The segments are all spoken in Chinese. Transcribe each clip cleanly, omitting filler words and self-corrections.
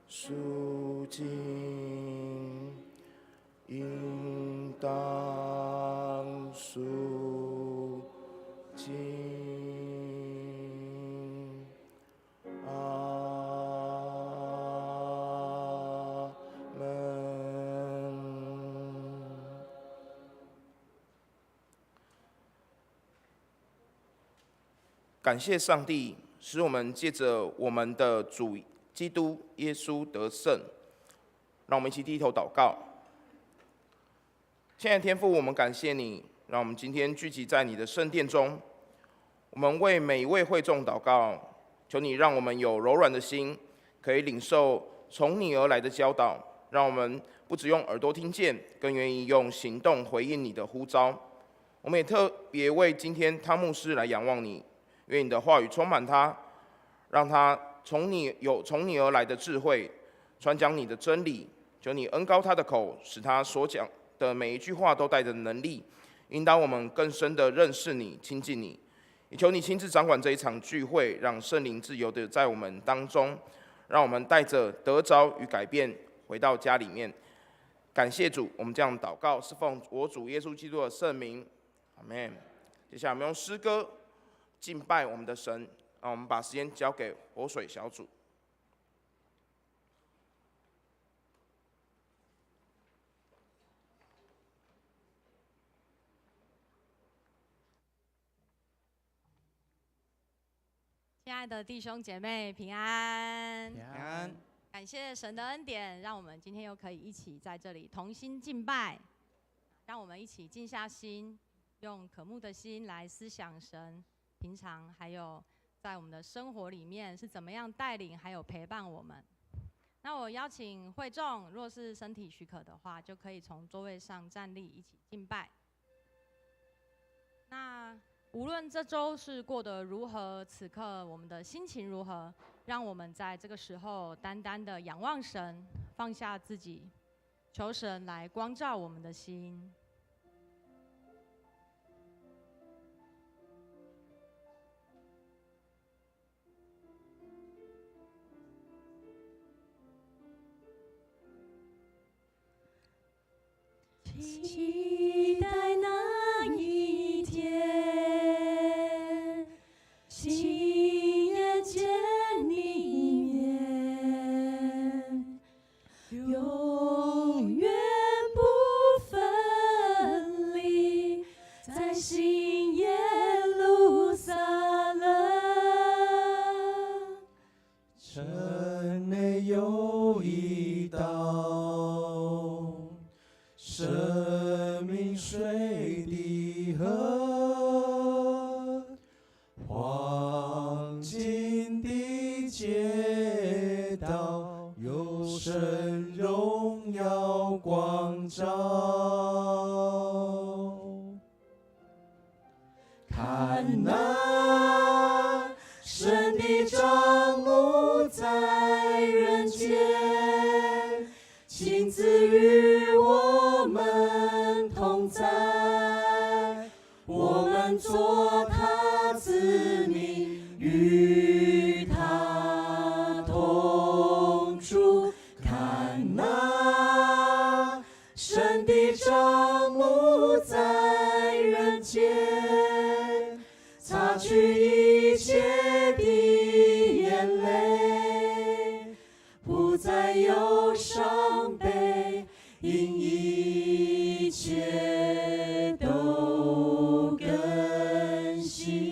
赎金，应当赎金。阿门。感谢上帝，使我们借着我们的主基督耶稣得胜。让我们一起低头祷告。亲爱的天父，我们感谢你，让我们今天聚集在你的圣殿中。我们为每一位会众祷告，求你让我们有柔软的心，可以领受从你而来的教导，让我们不只用耳朵听见，更愿意用行动回应你的呼召。我们也特别为今天汤牧师来仰望你，愿你的话语充满他，让他从你而来的智慧，传讲你的真理。求你恩膏他的口，使他所讲的每一句话都带着能力，引导我们更深的认识你、亲近你。也求你亲自掌管这一场聚会，让圣灵自由的在我们当中，让我们带着得着与改变回到家里面。感谢主，我们这样祷告是奉我主耶稣基督的圣名，阿们。接下来我们用诗歌敬拜我们的神，让我们把时间交给活水小组。亲爱的弟兄姐妹，平安！平安！感谢神的恩典，让我们今天又可以一起在这里同心敬拜。让我们一起静下心，用渴慕的心来思想神平常还有在我们的生活里面是怎么样带领还有陪伴我们。那我邀请会众，若是身体许可的话，就可以从座位上站立，一起敬拜。那无论这周是过得如何，此刻我们的心情如何，让我们在这个时候单单的仰望神，放下自己，求神来光照我们的心。期待那一天，亲眼见你一面，永远不分离，在新耶路撒冷。城内有一道生命水的河，黄金的街道，有神荣耀光照。看那神的帐幕在人间，亲自与我们同在，我们做他子民，与他同住。看那神的帐幕在人间，擦去一切的眼泪，不再有伤悲，因一切都更新。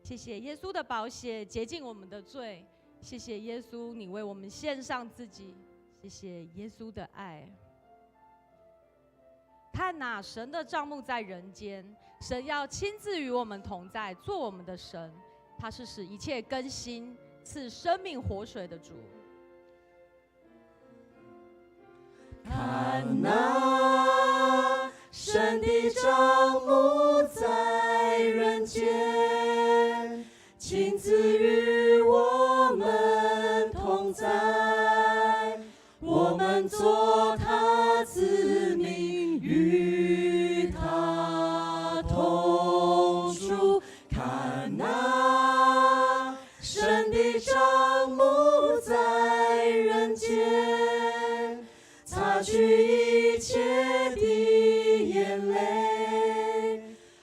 谢谢耶稣的宝血洁净我们的罪，谢谢耶稣，你为我们献上自己，谢谢耶稣的爱。看哪，神的帐幕在人间，神要亲自与我们同在，做我们的神。他是使一切更新、赐生命活水的主。看那神的帐幕在人间，亲自与我们同在，我们做他子民，与他同住。看那神的帐幕在人间，擦去一切的眼泪，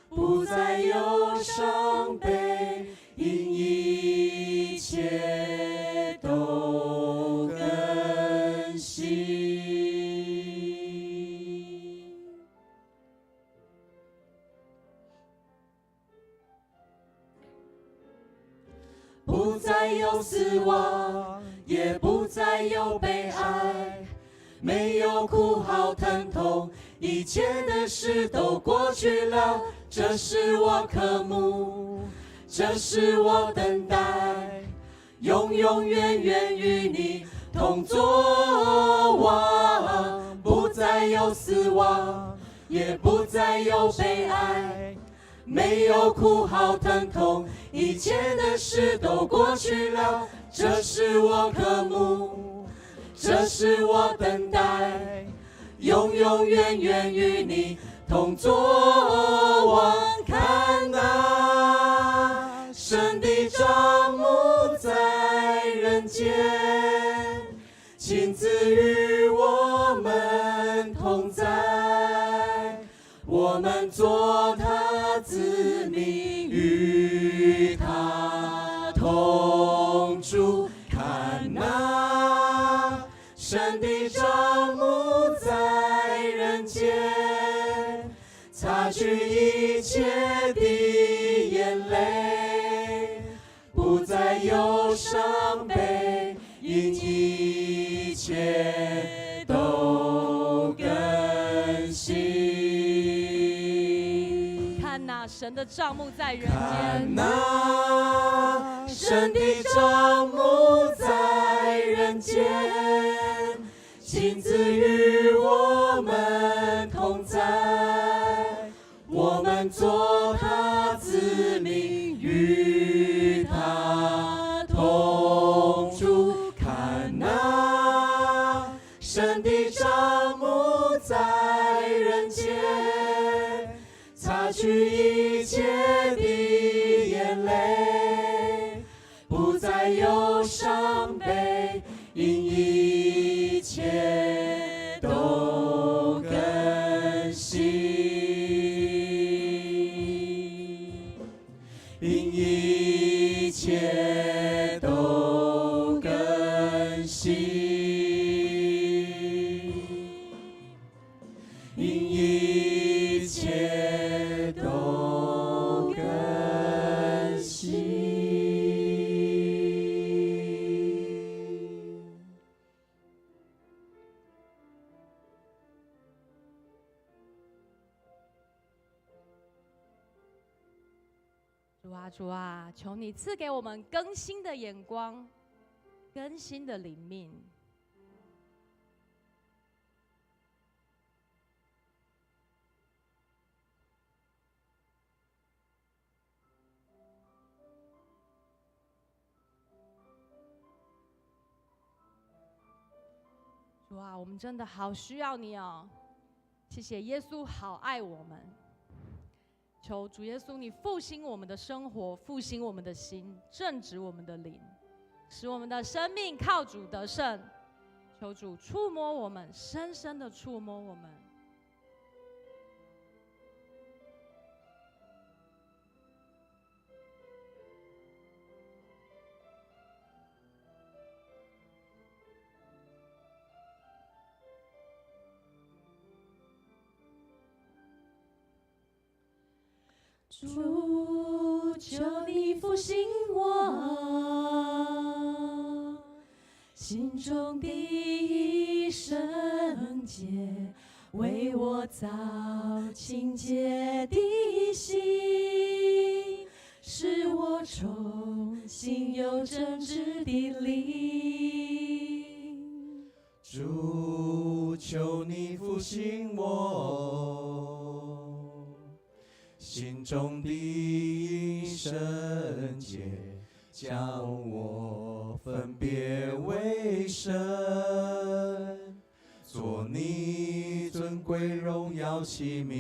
不再有伤悲，因一切都更新。不再有死亡，也不再有悲哀，没有哭嚎疼痛，一切的事都过去了。这是我渴慕，这是我等待，永永远远与你同作王。不再有死亡，也不再有悲哀，没有哭嚎疼痛，一切的事都过去了。这是我渴慕，这是我等待，永永远远与你同作王。看那神的帐幕在人间，亲自与我们同在，我们做他子民，与他同住。看那神的帐幕在人间，擦去一切的眼泪，不再有伤悲，因一切都更新。看那神的帐幕在人看间，那神的帐幕在人间，亲自与我们同在，我们做他子民，与他同住。看那神的帐幕在人间，擦去一切的眼泪，不再有伤悲，因一切都更新，因一切都更新，因一切都更新。主啊，主啊，求你赐给我们更新的眼光，更新的灵命。主啊，我们真的好需要你哦！谢谢耶稣，好爱我们。求主耶稣，你复兴我们的生活，复兴我们的心，正直我们的灵，使我们的生命靠主得胜。求主触摸我们，深深的触摸我们。主，求你复兴我心中的圣洁，为我造清洁的心，使我重新有正直的灵。主，求你复兴我心中的圣洁，将我分别为圣，做你尊贵荣耀器皿。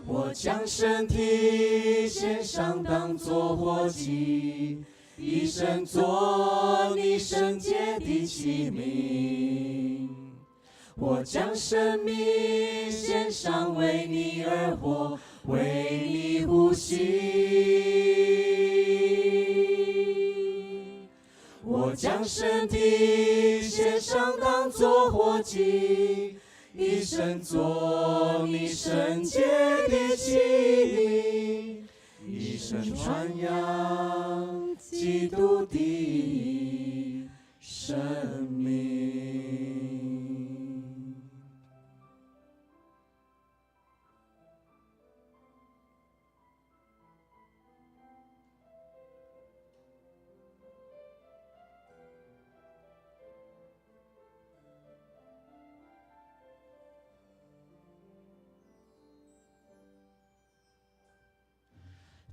我将身体献上当作活祭，一生做你圣洁的器皿。我将生命献上，为你而活，为你呼吸。我将身体献上，当作活祭，一生做你圣洁的器皿，一生传扬基督的生命。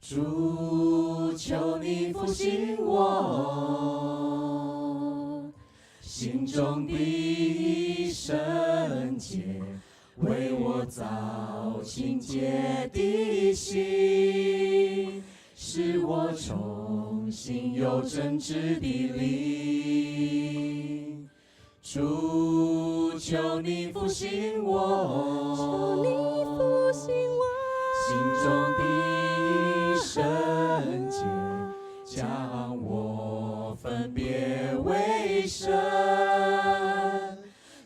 主，求你复兴我心中的圣洁，为我造清洁的心，使我重新有正直的灵。主，求你复兴我，求你复兴我心中的圣洁，将我分别为圣，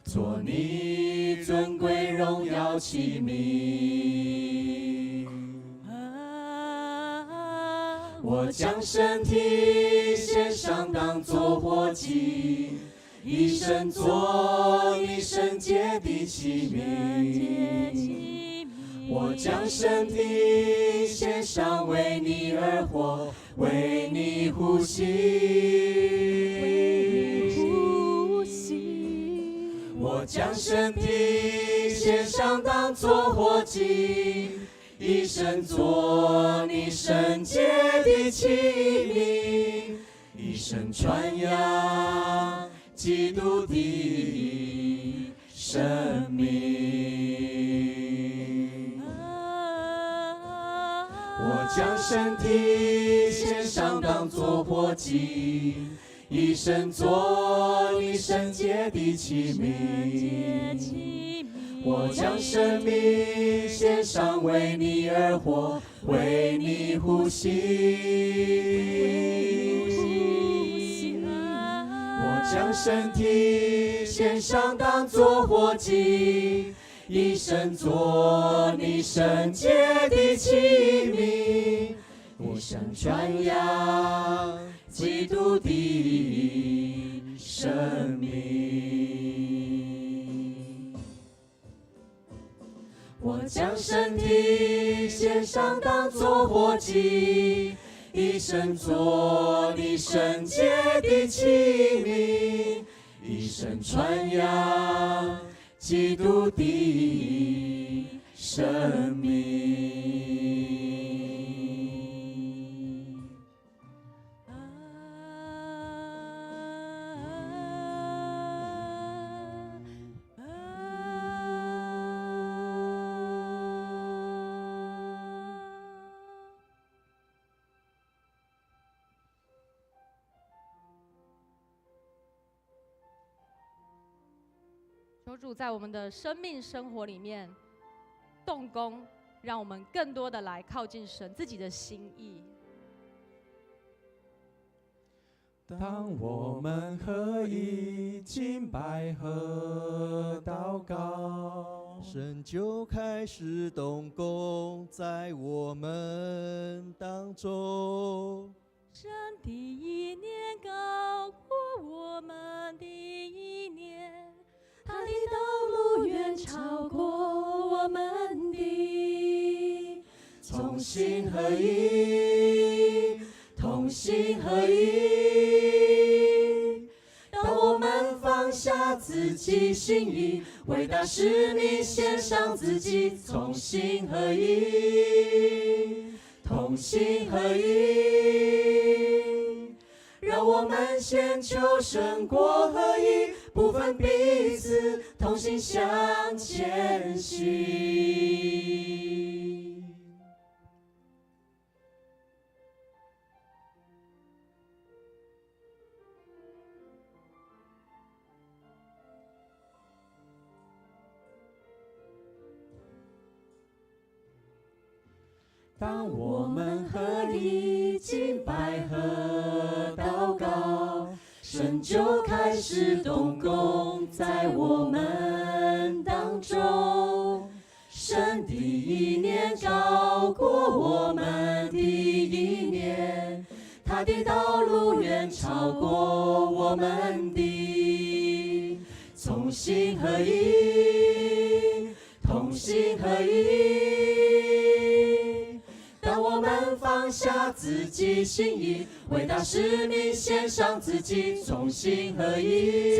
做你尊贵荣耀器皿。我将身体献上，当作活祭，一生做你圣洁的器皿。我将身体献上，为你而活，为你呼吸。我将身体献上，当作活祭，一生做你圣洁的器皿，一生传扬基督的生命。我将身体献上，当作活祭，一生做你圣洁的器皿。我将生命献上，为你而活，为你呼吸。我将身体献上，当作活祭，一生做你圣洁的器皿，一生传扬基督的生命。我将身体献上，当作活祭，一生做你圣洁的器皿，一生传扬基督的生命。求主在我们的生命生活里面动工，让我们更多的来靠近神自己的心意。当我们合一敬拜和祷告，神就开始动工在我们当中。神的意念高过我们的意念，他的道路远超过我们的。同心合一，同心合一。当我们放下自己心意，为大使命献上自己，同心合一，同心合一。让我们先求神国合一，不分彼此，同心向前行。当我们合一敬拜和祷告，神就开始动工在我们当中。神的意念高过我们的意念，他的道路远超过我们的。同心合一，同心合一。当我们放下自己心意，为大使命献上自己，同心合一，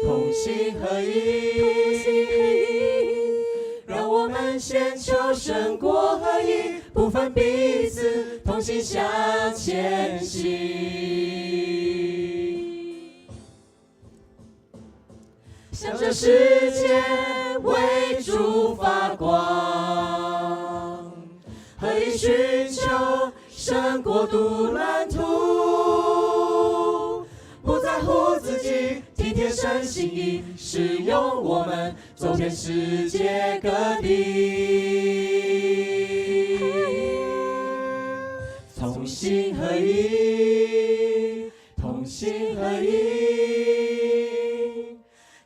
同心合一，同心合一。让我们先求神国合一，不分彼此，同心向前行。向着世界为主发光，合一寻求神国度蓝图，不在乎自己，体贴神心意，使用我们走遍世界各地。同心合一，同心合一。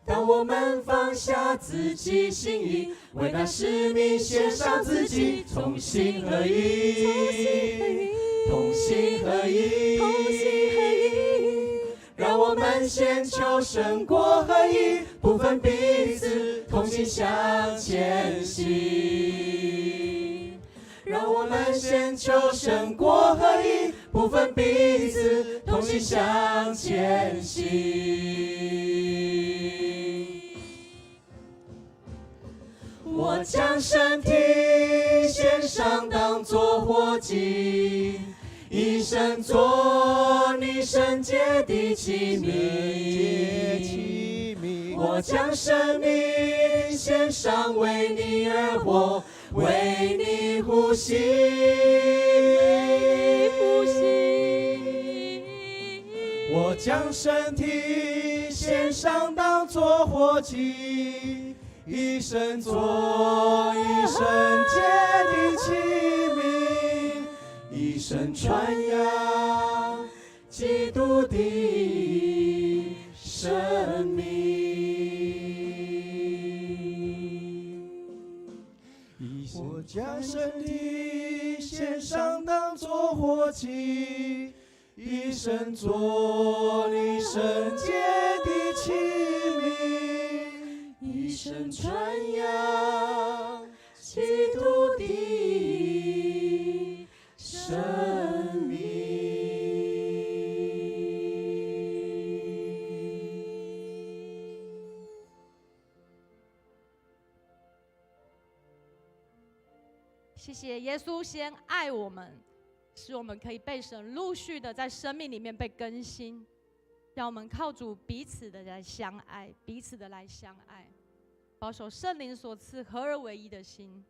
当我们放下自己心意，为那使命献上自己，同心合一，同心合一，同心合一。让我们先求神国合一，不分彼此，同心向前行。让我们先求神国合一，不分彼此，同心向前行。我将身体献上，当作活祭，一生做你圣洁的器皿。我将生命献上，为你而活，为你呼吸。我将身体献上，当作活祭，一生做一圣洁的器皿，一生传扬基督的生命。我将身体献上，当作活祭，一生做你圣洁的器皿，一生传扬基督的生命。谢谢耶稣先爱我们，使我们可以被神陆续的在生命里面被更新，让我们靠主彼此的来相爱，彼此的来相爱，保守圣灵所赐合而为一的心。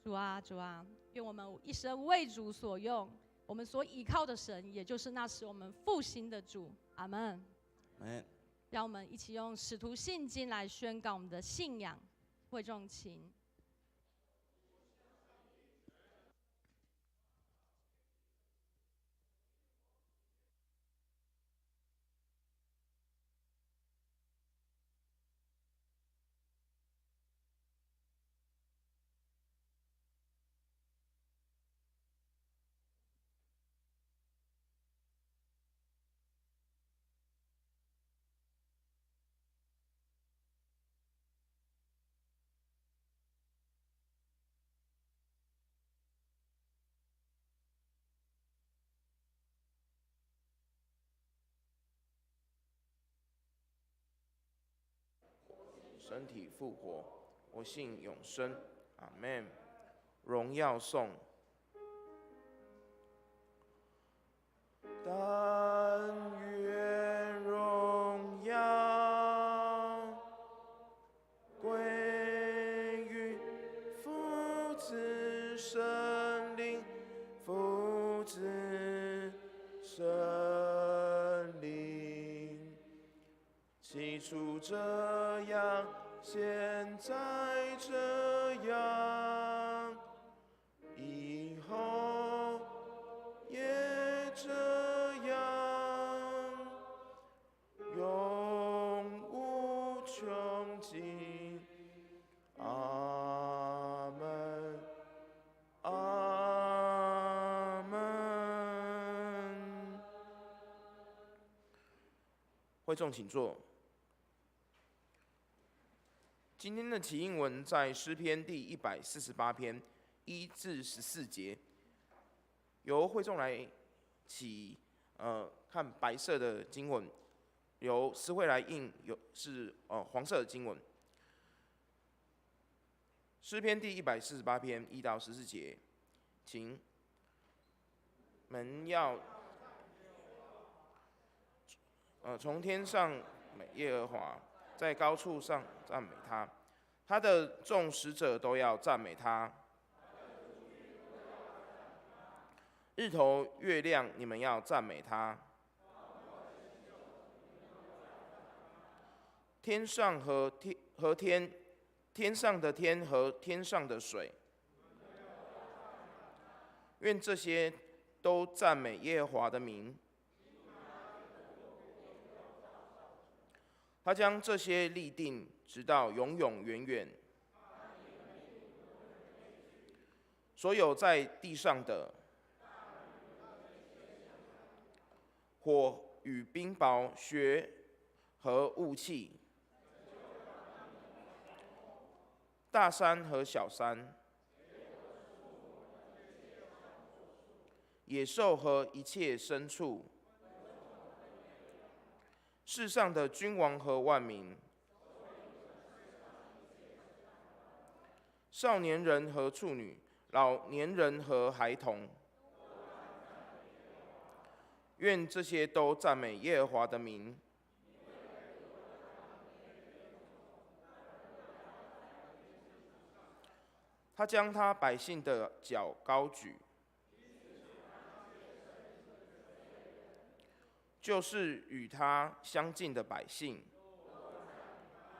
主啊，主啊，愿我们一生为主所用，我们所倚靠的神，也就是那使我们复兴的主。阿们。让我们一起用使徒信经来宣告我们的信仰。会众请。身体复活，我信永生。阿们。荣耀颂。但愿荣耀归于父子圣灵，父子圣灵。起初这样，现在这样，会众请坐。今天的起应文在诗篇第148篇1至14节，由会众来起看白色的经文，由诗会来印是黄色的经文。诗篇第148篇1到14节，请们要从天上美耶和华，在高处上赞美他，他的众使者都要赞美他。日头月亮，你们要赞美他。天上和天上的天和天上的水，愿这些都赞美耶和华的名。他将这些立定，直到永永远远。所有在地上的火与冰雹、雪和雾气，大山和小山，野兽和一切牲畜，世上的君王和万民，少年人和处女，老年人和孩童，愿这些都赞美耶和华的名。他将他百姓的脚高举，就是与他相近的百姓。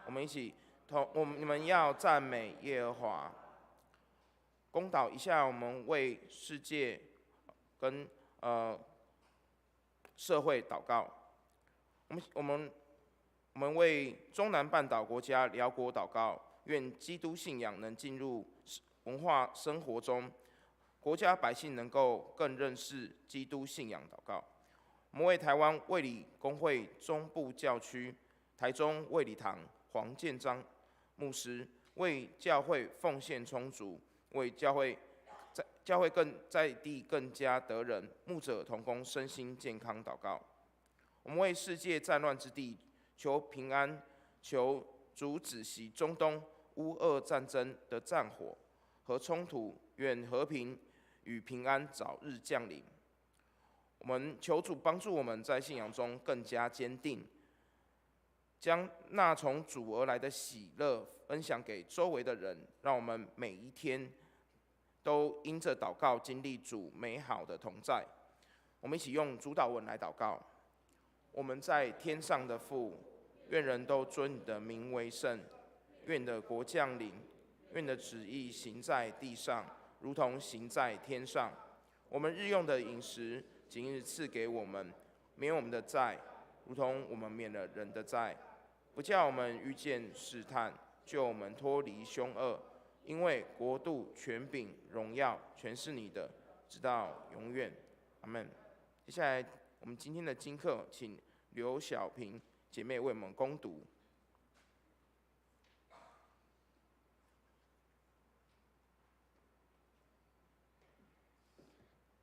我们一起你们要赞美耶和华。公祷一下，我们为世界跟社会祷告。我们为中南半岛国家辽国祷告，愿基督信仰能进入文化生活中，国家百姓能够更认识基督信仰祷告。我们为台湾卫理公会中部教区台中卫理堂黄建章牧师为教会奉献充足，为教会更在地更加得人，牧者同工身心健康祷告。我们为世界战乱之地求平安，求主止息中东乌俄战争的战火和冲突，愿和平与平安早日降临。我们求主帮助我们在信仰中更加坚定，将那从主而来的喜乐分享给周围的人，让我们每一天都因着祷告经历主美好的同在。我们一起用主祷文来祷告。我们在天上的父，愿人都尊你的名为圣，愿你的国降临，愿你的旨意行在地上，如同行在天上。我们日用的饮食，今日赐给我们，免我们的债，如同我们免了人的债，不叫我们遇见试探，救我们脱离凶恶。因为国度、权柄、荣耀，全是你的，直到永远。阿们。接下来，我们今天的经课，请刘小平姐妹为我们攻读。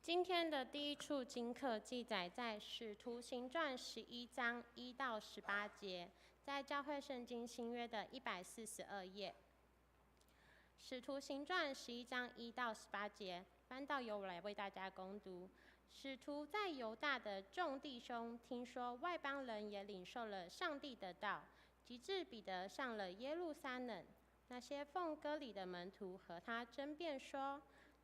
今天的第一处经课记载在《使徒行传》11章1到18节，在教会圣经新约的142页。《使徒行传》11章1到18节，翻到由我来为大家攻读。使徒在犹大的众弟兄听说外邦人也领受了上帝的道，及至彼得上了耶路撒冷，那些奉割礼的门徒和他争辩说：“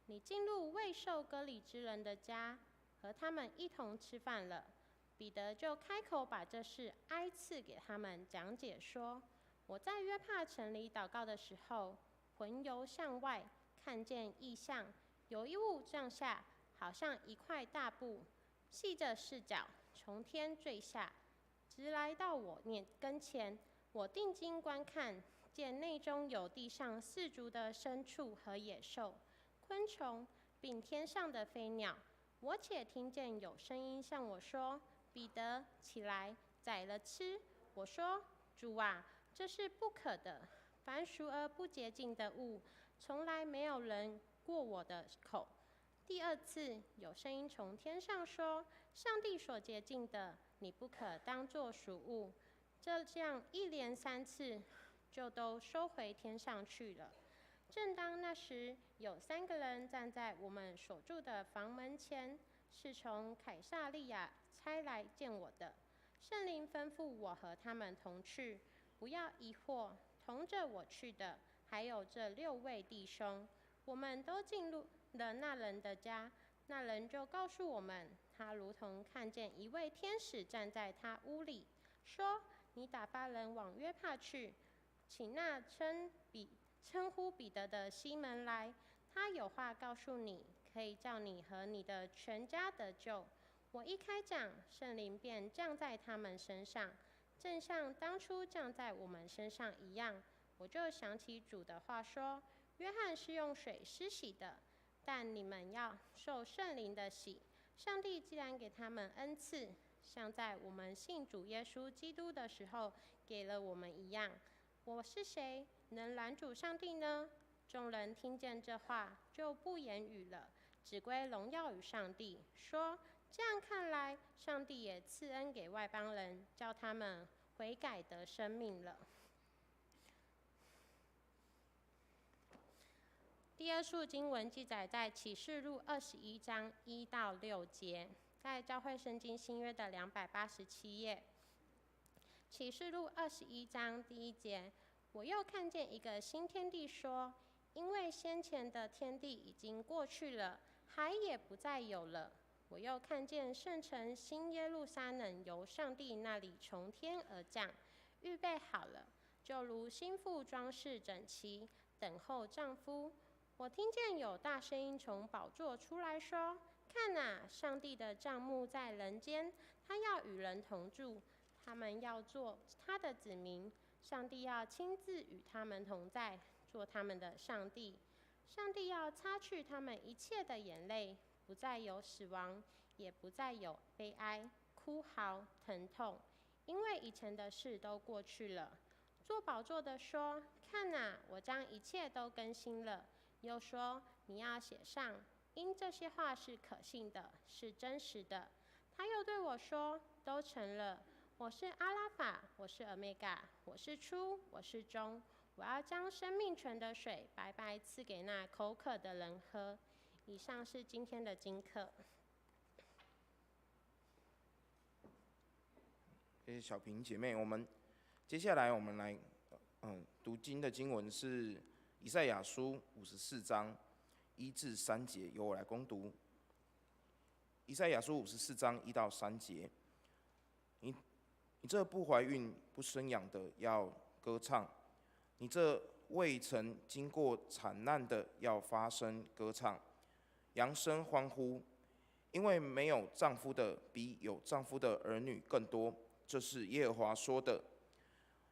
你进入未受割礼之人的家，和他们一同吃饭了。”彼得就开口把这事挨次给他们讲解说：“我在约帕城里祷告的时候，魂游向外，看见异象，有一物降下，好像一块大布，系着四角，从天坠下，直来到我跟前。我定睛观看，见内中有地上四足的牲畜和野兽、昆虫，并天上的飞鸟。我且听见有声音向我说：彼得，起来，宰了吃。我说：主啊，这是不可的。凡熟而不洁净的物，从来没有人过我的口。第二次，有声音从天上说：上帝所洁净的，你不可当作俗物。这样一连3次，就都收回天上去了。正当那时，有3个人站在我们所住的房门前，是从凯撒利亚差来见我的。圣灵吩咐我和他们同去，不要疑惑。同着我去的，还有这6位弟兄。我们都进入了那人的家，那人就告诉我们，他如同看见一位天使站在他屋里，说：你打发人往约帕去，请那称呼彼得的西门来，他有话告诉你，可以叫你和你的全家得救。我一开讲，圣灵便降在他们身上，正像当初降在我们身上一样。我就想起主的话说：约翰是用水施洗的，但你们要受圣灵的洗。上帝既然给他们恩赐，像在我们信主耶稣基督的时候给了我们一样，我是谁，能拦阻上帝呢？众人听见这话，就不言语了，只归荣耀与上帝，说：这样看来，上帝也赐恩给外邦人，叫他们悔改得生命了。第二处经文记载在启示录21章1到6节，在教会圣经新约的287页。启示录21章第1节，我又看见一个新天地说，因为先前的天地已经过去了，海也不再有了。我又看见圣城新耶路撒冷由上帝那里从天而降，预备好了，就如新妇装饰整齐，等候丈夫。我听见有大声音从宝座出来说：看啊，上帝的帐幕在人间，他要与人同住，他们要做他的子民，上帝要亲自与他们同在，做他们的上帝。上帝要擦去他们一切的眼泪，不再有死亡，也不再有悲哀、哭嚎、疼痛，因为以前的事都过去了。坐宝座的说：看啊，我将一切都更新了。又说：你要写上，因这些话是可信的，是真实的。他又对我说：都成了。我是阿拉法，我是俄梅嘎，我是初，我是终。我要将生命泉的水白白赐给那口渴的人喝。以上是今天的经课。谢谢小平姐妹，接下来我们来读经的经文是以赛亚书54章1至3节，由我来攻读。以赛亚书54章1到3节，你这不怀孕不生养的要歌唱，你这未曾经过惨难的要发声歌唱，扬声欢呼，因为没有丈夫的比有丈夫的儿女更多。这是耶和华说的。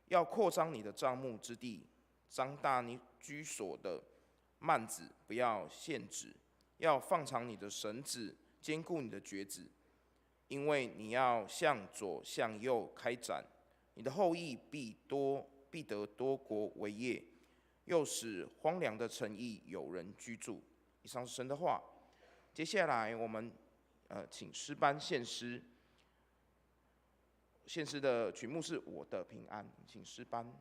要扩张你的帐幕之地，张大你居所的幔子，不要限制，要放长你的绳子，坚固你的橛子，因为你要向左向右开展，你的后裔必得多国为业，又使荒凉的城邑有人居住。以上是神的话。接下来我们请诗班献诗。献诗的曲目是《我的平安》，请诗班。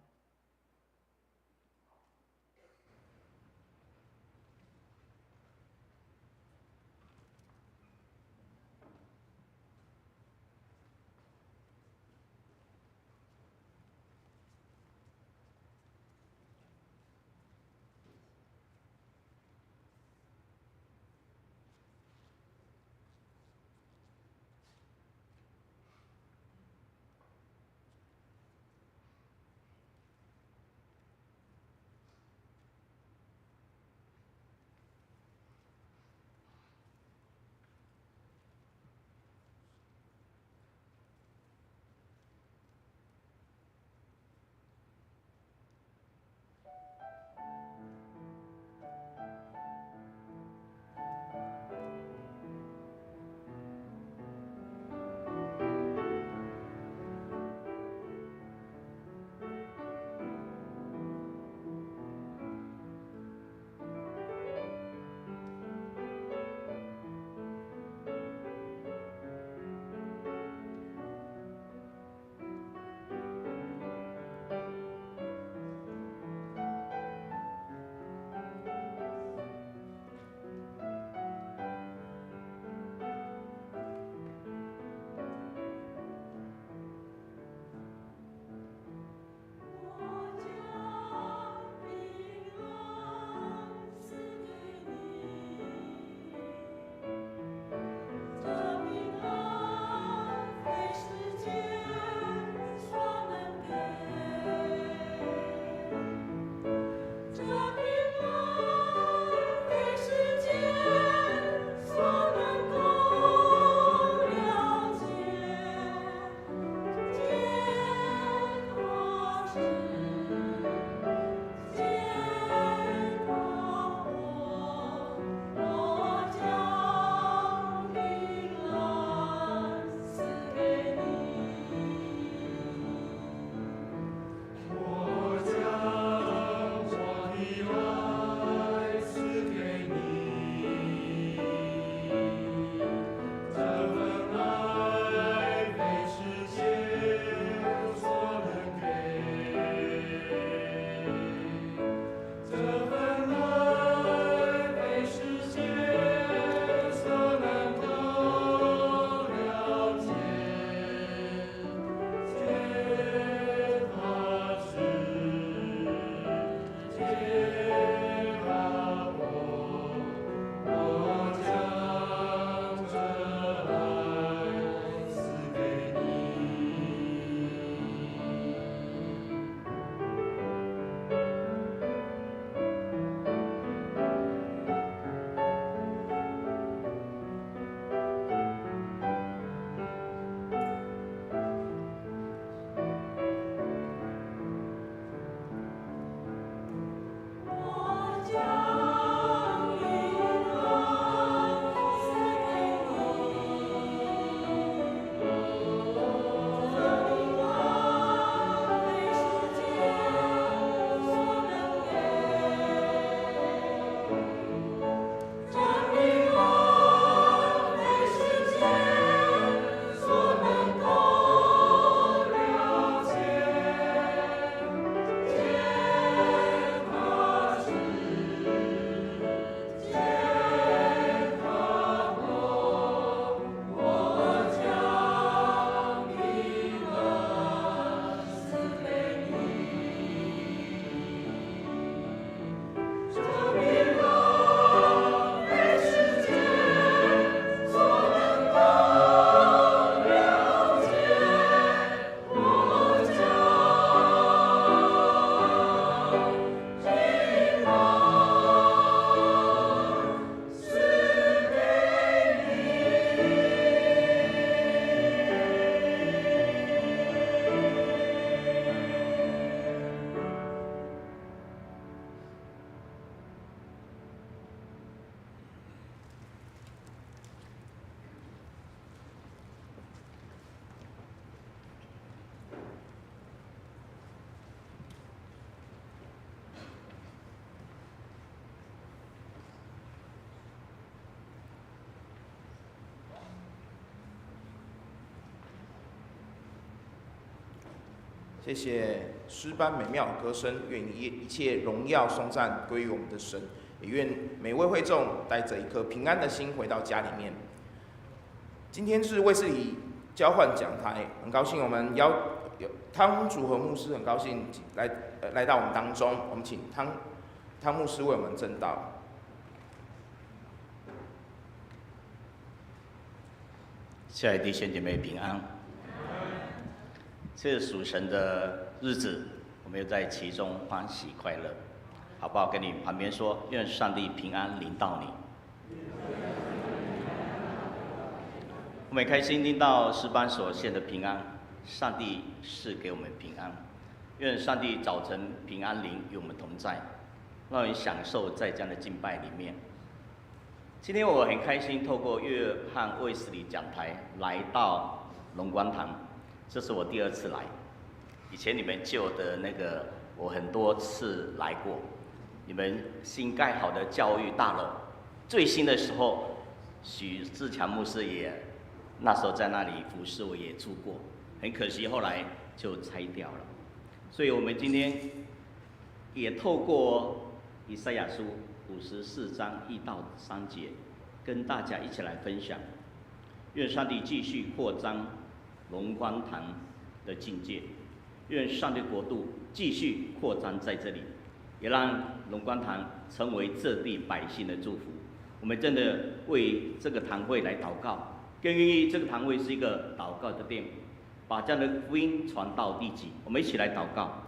谢谢诗班美妙的歌声，愿一切荣耀颂赞归于我们的神，也愿每位会众带着一颗平安的心回到家里面。今天是卫斯理交换讲台，很高兴我们汤主和牧师很高兴来到我们当中，我们请汤牧师为我们证道。亲爱的弟兄姐妹平安。这是属神的日子，我们又在其中欢喜快乐，好不好？跟你旁边说，愿上帝平安临到你。我们很开心听到诗班所献的平安，上帝是给我们平安。愿上帝早晨平安临与我们同在，让我们享受在这样的敬拜里面。今天我很开心，透过约翰卫斯理讲台来到龙观堂。这是我第2次来，以前你们旧的那个我很多次来过，你们新盖好的教育大楼，最新的时候，许志强牧师也那时候在那里服侍，我也住过，很可惜后来就拆掉了。所以我们今天也透过以赛亚书54章1到3节，跟大家一起来分享，愿上帝继续扩张龙观堂的境界，愿上帝国度继续扩张在这里，也让龙观堂成为这地百姓的祝福。我们真的为这个堂会来祷告，更愿意这个堂会是一个祷告的殿，把这样的福音传到地极。我们一起来祷告。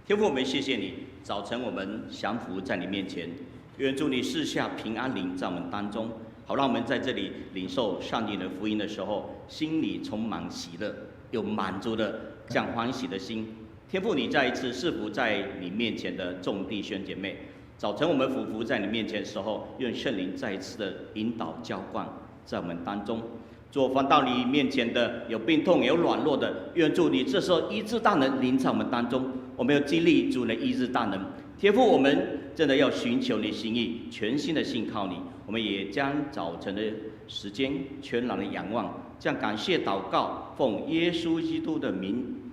天父，我们谢谢你，早晨我们降服在你面前，愿主你赐下平安临在我们当中，好让我们在这里领受上帝的福音的时候，心里充满喜乐，有满足的这样欢喜的心。天父，你再一次赐福在你面前的众弟兄姐妹。早晨我们俯伏在你面前的时候，愿圣灵再一次的引导浇灌在我们当中。主，凡到你面前的有病痛有软弱的，愿主你这时候医治大能临在我们当中，我们要经历主的医治大能。天父，我们真的要寻求你心意，全心的信靠你。我们也将早晨的时间全然的仰望，将感谢祷告，奉耶稣基督的名，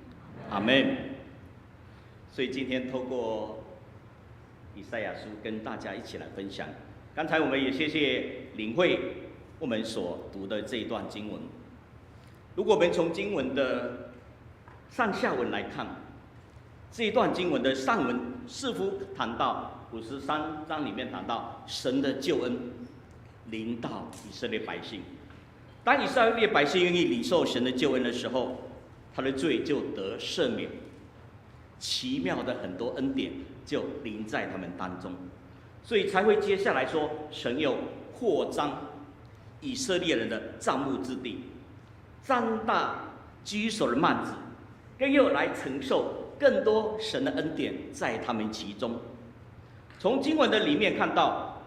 阿门。所以今天透过以赛亚书跟大家一起来分享。刚才我们也谢谢领会我们所读的这一段经文。如果我们从经文的上下文来看，这一段经文的上文似乎谈到53章里面谈到神的救恩临到以色列百姓。当以色列百姓愿意领受神的救恩的时候，他的罪就得赦免，奇妙的很多恩典就临在他们当中，所以才会接下来说，神又扩张以色列人的帐幕之地，张大居所的幔子，更又来承受更多神的恩典在他们其中。从经文的里面看到，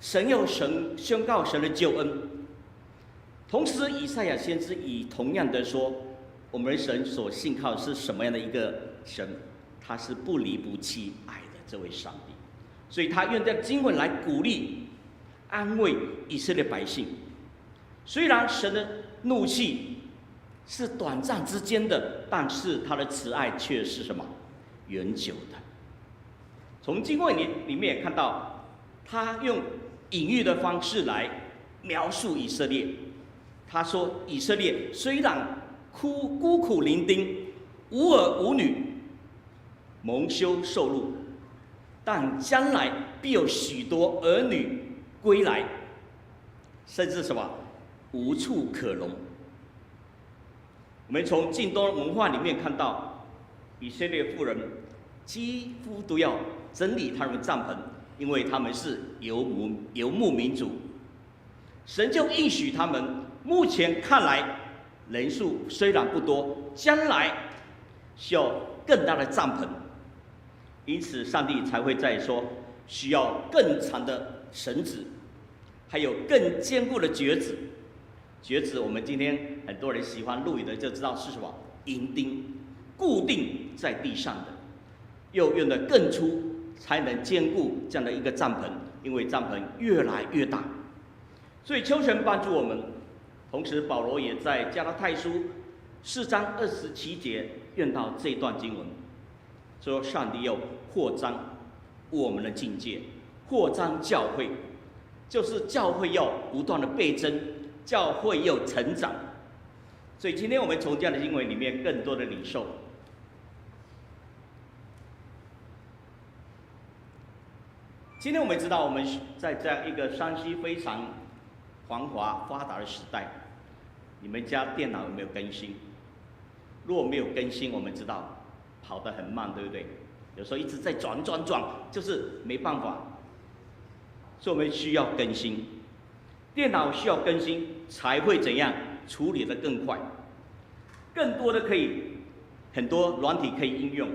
神又宣告神的救恩，同时以赛亚先知以同样的说，我们神所信靠是什么样的一个神？他是不离不弃爱的这位上帝，所以他用这经文来鼓励、安慰以色列百姓。虽然神的怒气是短暂之间的，但是他的慈爱却是什么？远久的。从经文里面也看到，他用隐喻的方式来描述以色列。他说，以色列虽然孤苦伶仃、无儿无女、蒙羞受辱，但将来必有许多儿女归来，甚至什么无处可容。我们从近东文化里面看到，以色列妇人几乎都要整理他们的帐篷，因为他们是游牧民族。神就应许他们，目前看来人数虽然不多，将来需要更大的帐篷，因此上帝才会再说需要更长的绳子，还有更坚固的橛子。橛子我们今天很多人喜欢露营的就知道是什么，银钉，固定在地上的，又用得更粗，才能兼顾这样的一个帐篷，因为帐篷越来越大。所以求神帮助我们。同时保罗也在加拉太书4章27节用到这段经文，说上帝要扩张我们的境界，扩张教会，就是教会要不断的倍增，教会要成长。所以今天我们从这样的经文里面更多的领受。今天我们知道，我们在这样一个山西非常繁华发达的时代，你们家电脑有没有更新？如果没有更新，我们知道跑得很慢，对不对？有时候一直在转，就是没办法。所以我们需要更新，电脑需要更新，才会怎样处理得更快，更多的可以很多软体可以应用，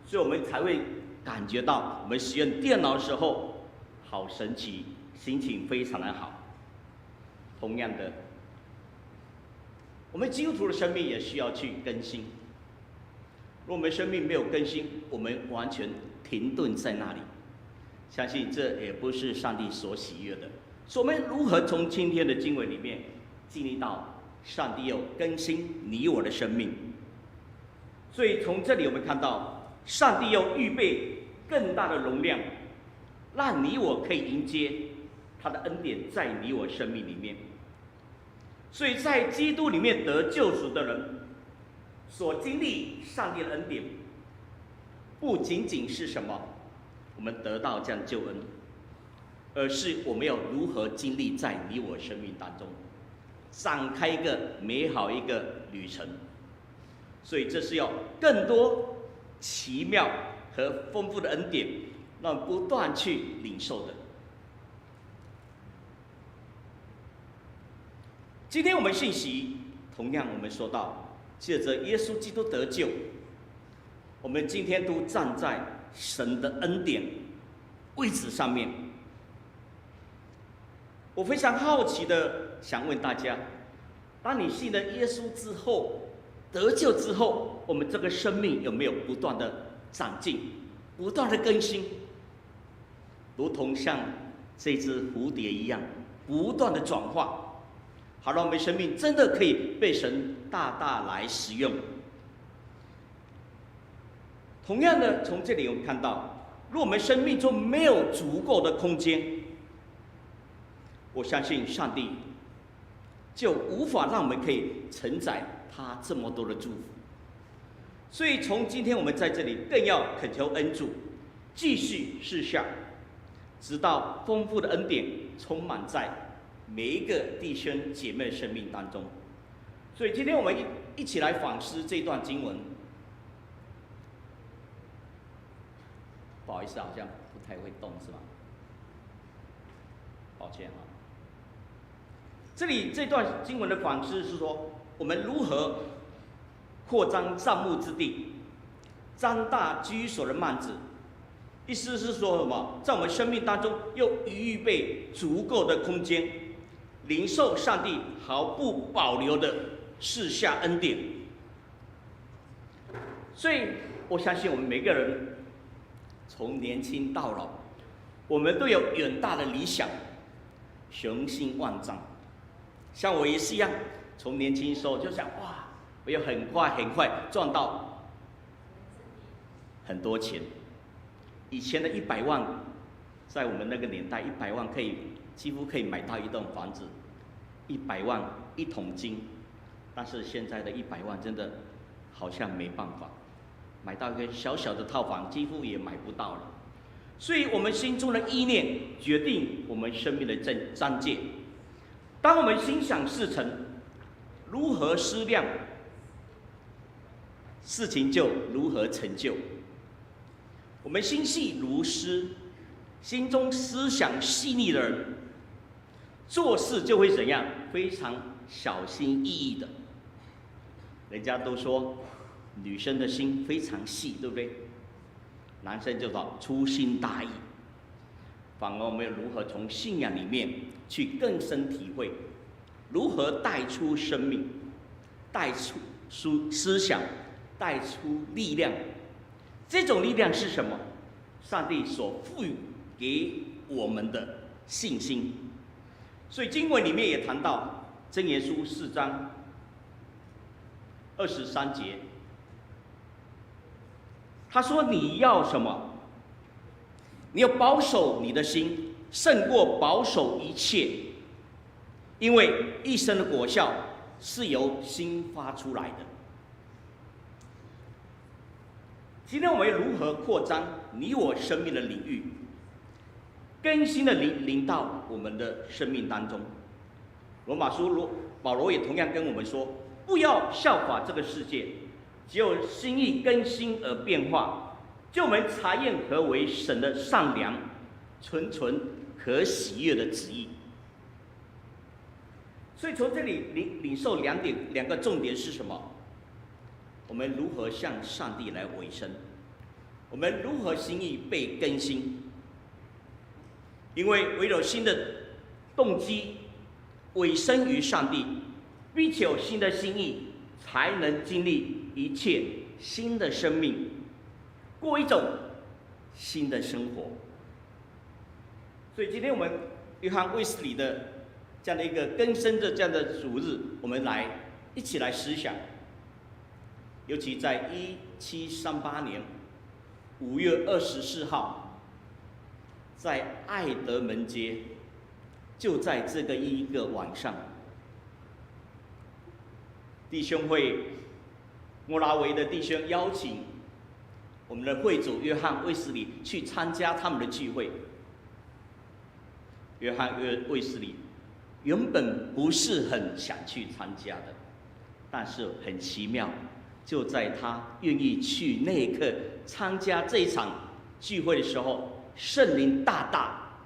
所以我们才会感觉到我们使用电脑的时候好神奇，心情非常的好。同样的，我们基督徒的生命也需要去更新。如果我们生命没有更新，我们完全停顿在那里，相信这也不是上帝所喜悦的。所以我们如何从今天的经文里面经历到上帝要更新你我的生命？所以从这里我们看到，上帝要预备更大的容量，让你我可以迎接他的恩典在你我生命里面。所以在基督里面得救赎的人所经历上帝的恩典，不仅仅是什么我们得到这样救恩，而是我们要如何经历在你我生命当中，展开一个美好一个旅程。所以这是要更多奇妙和丰富的恩典，让我们不断去领受的。今天我们信息同样我们说到，借着耶稣基督得救，我们今天都站在神的恩典位置上面。我非常好奇的想问大家，当你信了耶稣之后，得救之后，我们这个生命有没有不断的长进，不断的更新？如同像这只蝴蝶一样，不断的转化，好让我们生命真的可以被神大大来使用。同样的，从这里我们看到，如果我们生命中没有足够的空间，我相信上帝就无法让我们可以承载他这么多的祝福。所以从今天我们在这里更要恳求恩主继续施下，直到丰富的恩典充满在每一个弟兄姐妹的生命当中。所以今天我们一起来反思这段经文。不好意思，好像不太会动，是吗？抱歉啊。这里这段经文的反思是说，我们如何扩张帐幕之地，张大居所的幔子。意思是说什么？在我们生命当中又预备足够的空间，领受上帝毫不保留的赐下恩典。所以我相信我们每个人，从年轻到老，我们都有远大的理想，雄心万丈。像我也是一样，从年轻的时候就想，哇，我要很快赚到很多钱。以前的100万，在我们那个年代，100万几乎可以买到一栋房子，100万1桶金。但是现在的100万真的好像没办法买到一个小小的套房，几乎也买不到了。所以我们心中的意念决定我们生命的疆界。当我们心想事成，如何思量，事情就如何成就。我们心细如丝，心中思想细腻的人，做事就会怎样？非常小心翼翼的。人家都说女生的心非常细，对不对？男生就说粗心大意。反而我们如何从信仰里面去更深体会，如何带出生命，带出思想，带出力量。这种力量是什么？上帝所赋予给我们的信心。所以经文里面也谈到箴言书4章23节，他说：“你要什么？你要保守你的心，胜过保守一切，因为一生的果效是由心发出来的。”今天我们如何扩张你我生命的领域，更新的临到我们的生命当中？罗马书保罗也同样跟我们说，不要效法这个世界，只有心意更新而变化，就我们查验何为神的善良、纯可喜悦的旨意。所以从这里领受两个重点是什么？我们如何向上帝来委身？我们如何心意被更新？因为唯有新的动机委身于上帝，并且有新的心意，才能经历一切新的生命，过一种新的生活。所以今天我们约翰卫斯理的这样的一个更深的这样的主日，我们一起来思想。尤其在1738年5月24号，在爱德门街，就在这个一个晚上，弟兄会莫拉维的弟兄邀请我们的会主约翰卫斯理去参加他们的聚会。约翰卫斯理原本不是很想去参加的，但是很奇妙，就在他愿意去那一刻参加这一场聚会的时候，圣灵大大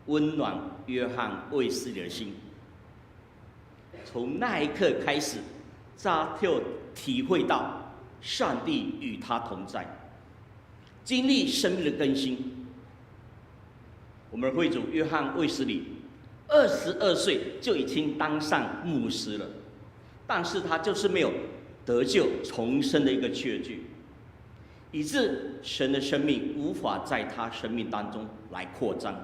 温暖约翰卫斯理的心。从那一刻开始，他就体会到上帝与他同在，经历生命的更新。我们的会主约翰卫斯理22岁就已经当上牧师了，但是他就是没有得救重生的一个确据。以致神的生命无法在他生命当中来扩张。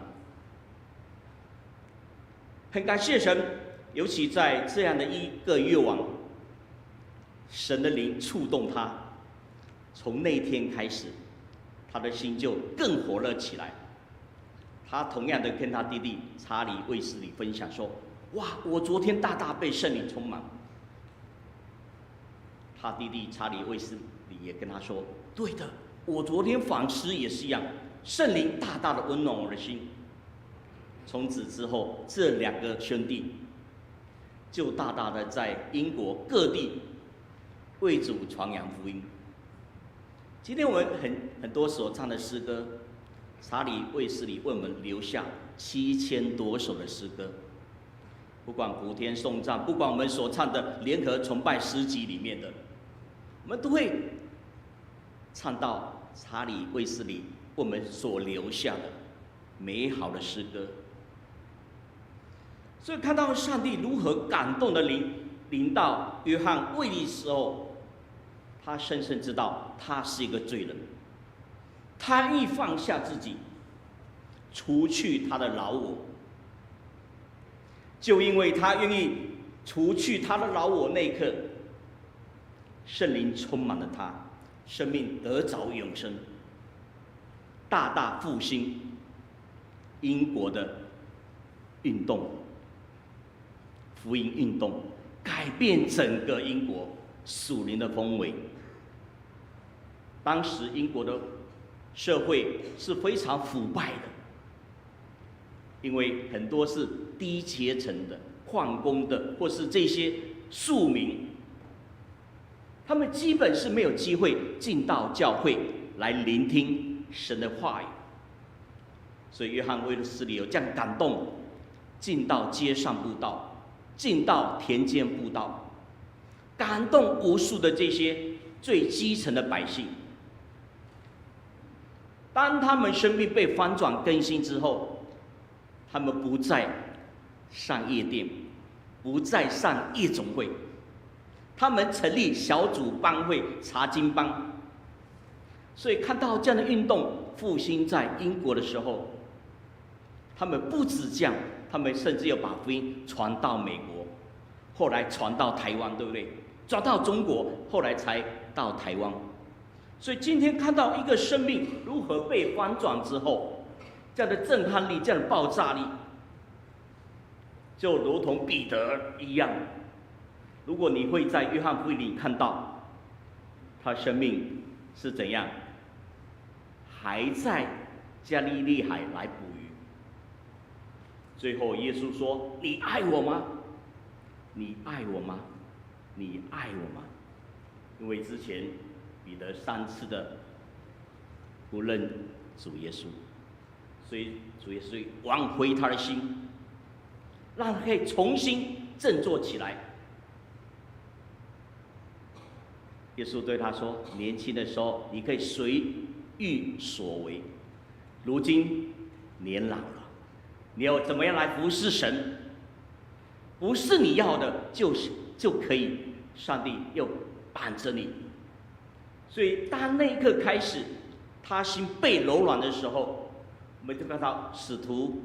很感谢神，尤其在这样的一个夜晚，神的灵触动他，从那天开始，他的心就更火热起来。他同样的跟他弟弟查理·卫斯理分享说：“哇，我昨天大大被圣灵充满。”他弟弟查理·卫斯理也跟他说：“对的，我昨天反思也是一样，圣灵大大的温暖我的心。”从此之后，这两个兄弟就大大的在英国各地为主传扬福音。今天我们很多所唱的诗歌，查理·卫斯理为我们留下7000多首的诗歌，不管普天颂赞，不管我们所唱的联合崇拜诗集里面的，我们都会唱到查理·卫斯理为我们所留下的美好的诗歌。所以看到上帝如何感动的临到约翰卫理的时候，他深深知道他是一个罪人，他愿意放下自己，除去他的老我。就因为他愿意除去他的老我那一刻，圣灵充满了他，生命得着永生，大大复兴英国的运动，福音运动，改变整个英国属灵的氛围。当时英国的社会是非常腐败的，因为很多是低阶层的矿工的，或是这些庶民，他们基本是没有机会进到教会来聆听神的话语。所以约翰卫斯理有这样感动，进到街上布道，进到田间布道，感动无数的这些最基层的百姓。当他们生命被翻转更新之后，他们不再上夜店，不再上夜总会，他们成立小组班会、查经班。所以看到这样的运动复兴在英国的时候，他们不止这样，他们甚至要把福音传到美国，后来传到台湾，对不对？转到中国，后来才到台湾。所以今天看到一个生命如何被翻转之后，这样的震撼力，这样的爆炸力，就如同彼得一样。如果你会在约翰福音里看到他生命是怎样，还在加利利海来捕鱼。最后耶稣说：“你爱我吗？你爱我吗？你爱我吗？”因为之前彼得3次的不认主耶稣，所以主耶稣挽回他的心，让他可以重新振作起来。耶稣对他说：“年轻的时候你可以随欲所为，如今年老了，你要怎么样来服侍神？不是你要的，就可以，上帝又绑着你。”所以当那一刻开始，他心被柔软的时候，我们就看到使徒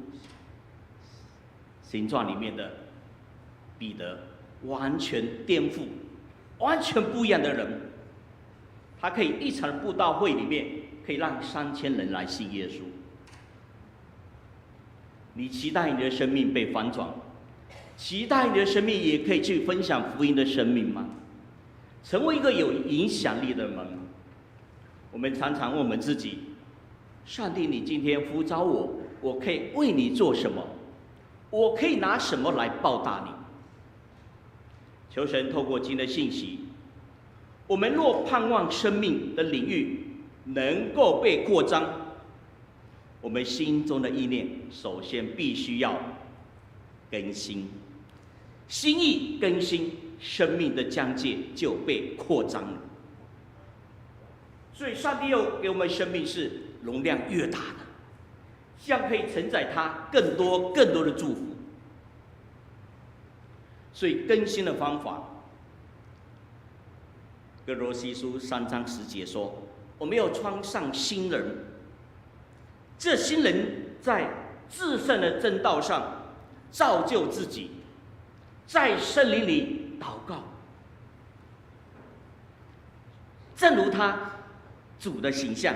行传里面的彼得完全颠覆，完全不一样的人。他可以一场布道会里面可以让3000人来信耶稣。你期待你的生命被翻转，期待你的生命也可以去分享福音的生命吗？成为一个有影响力的人。我们常常问我们自己：上帝，你今天呼召我，我可以为你做什么？我可以拿什么来报答你？求神透过今天的信息，我们若盼望生命的领域能够被扩张，我们心中的意念首先必须要更新，心意更新，生命的疆界就被扩张了。所以上帝又给我们生命是容量越大的，这样可以承载他更多的祝福。所以更新的方法，哥罗西书3章10节说：“我们要穿上新人。这新人在至圣的真道上造就自己，在圣灵里祷告，正如他主的形象。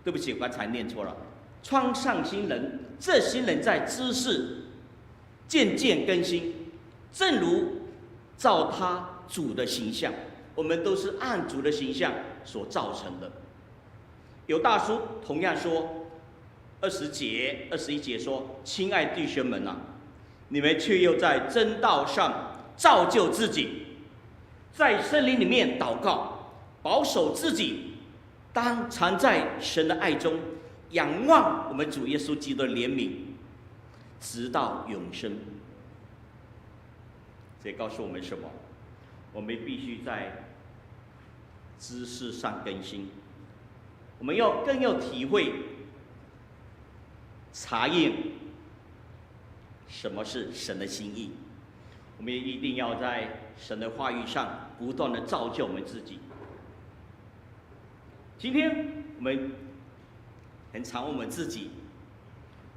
对不起，我刚才念错了。穿上新人，这新人在知识渐渐更新，正如照他主的形象。我们都是按主的形象所造成的。有大叔同样说，20节、21节说：“亲爱弟兄们啊，你们却又在真道上造就自己，在圣灵里面祷告，保守自己，当常在神的爱中，仰望我们主耶稣基督的怜悯，直到永生。”这告诉我们什么？我们必须在知识上更新，我们更要体会、查验什么是神的心意。我们也一定要在神的话语上不断的造就我们自己。今天我们很常问我们自己，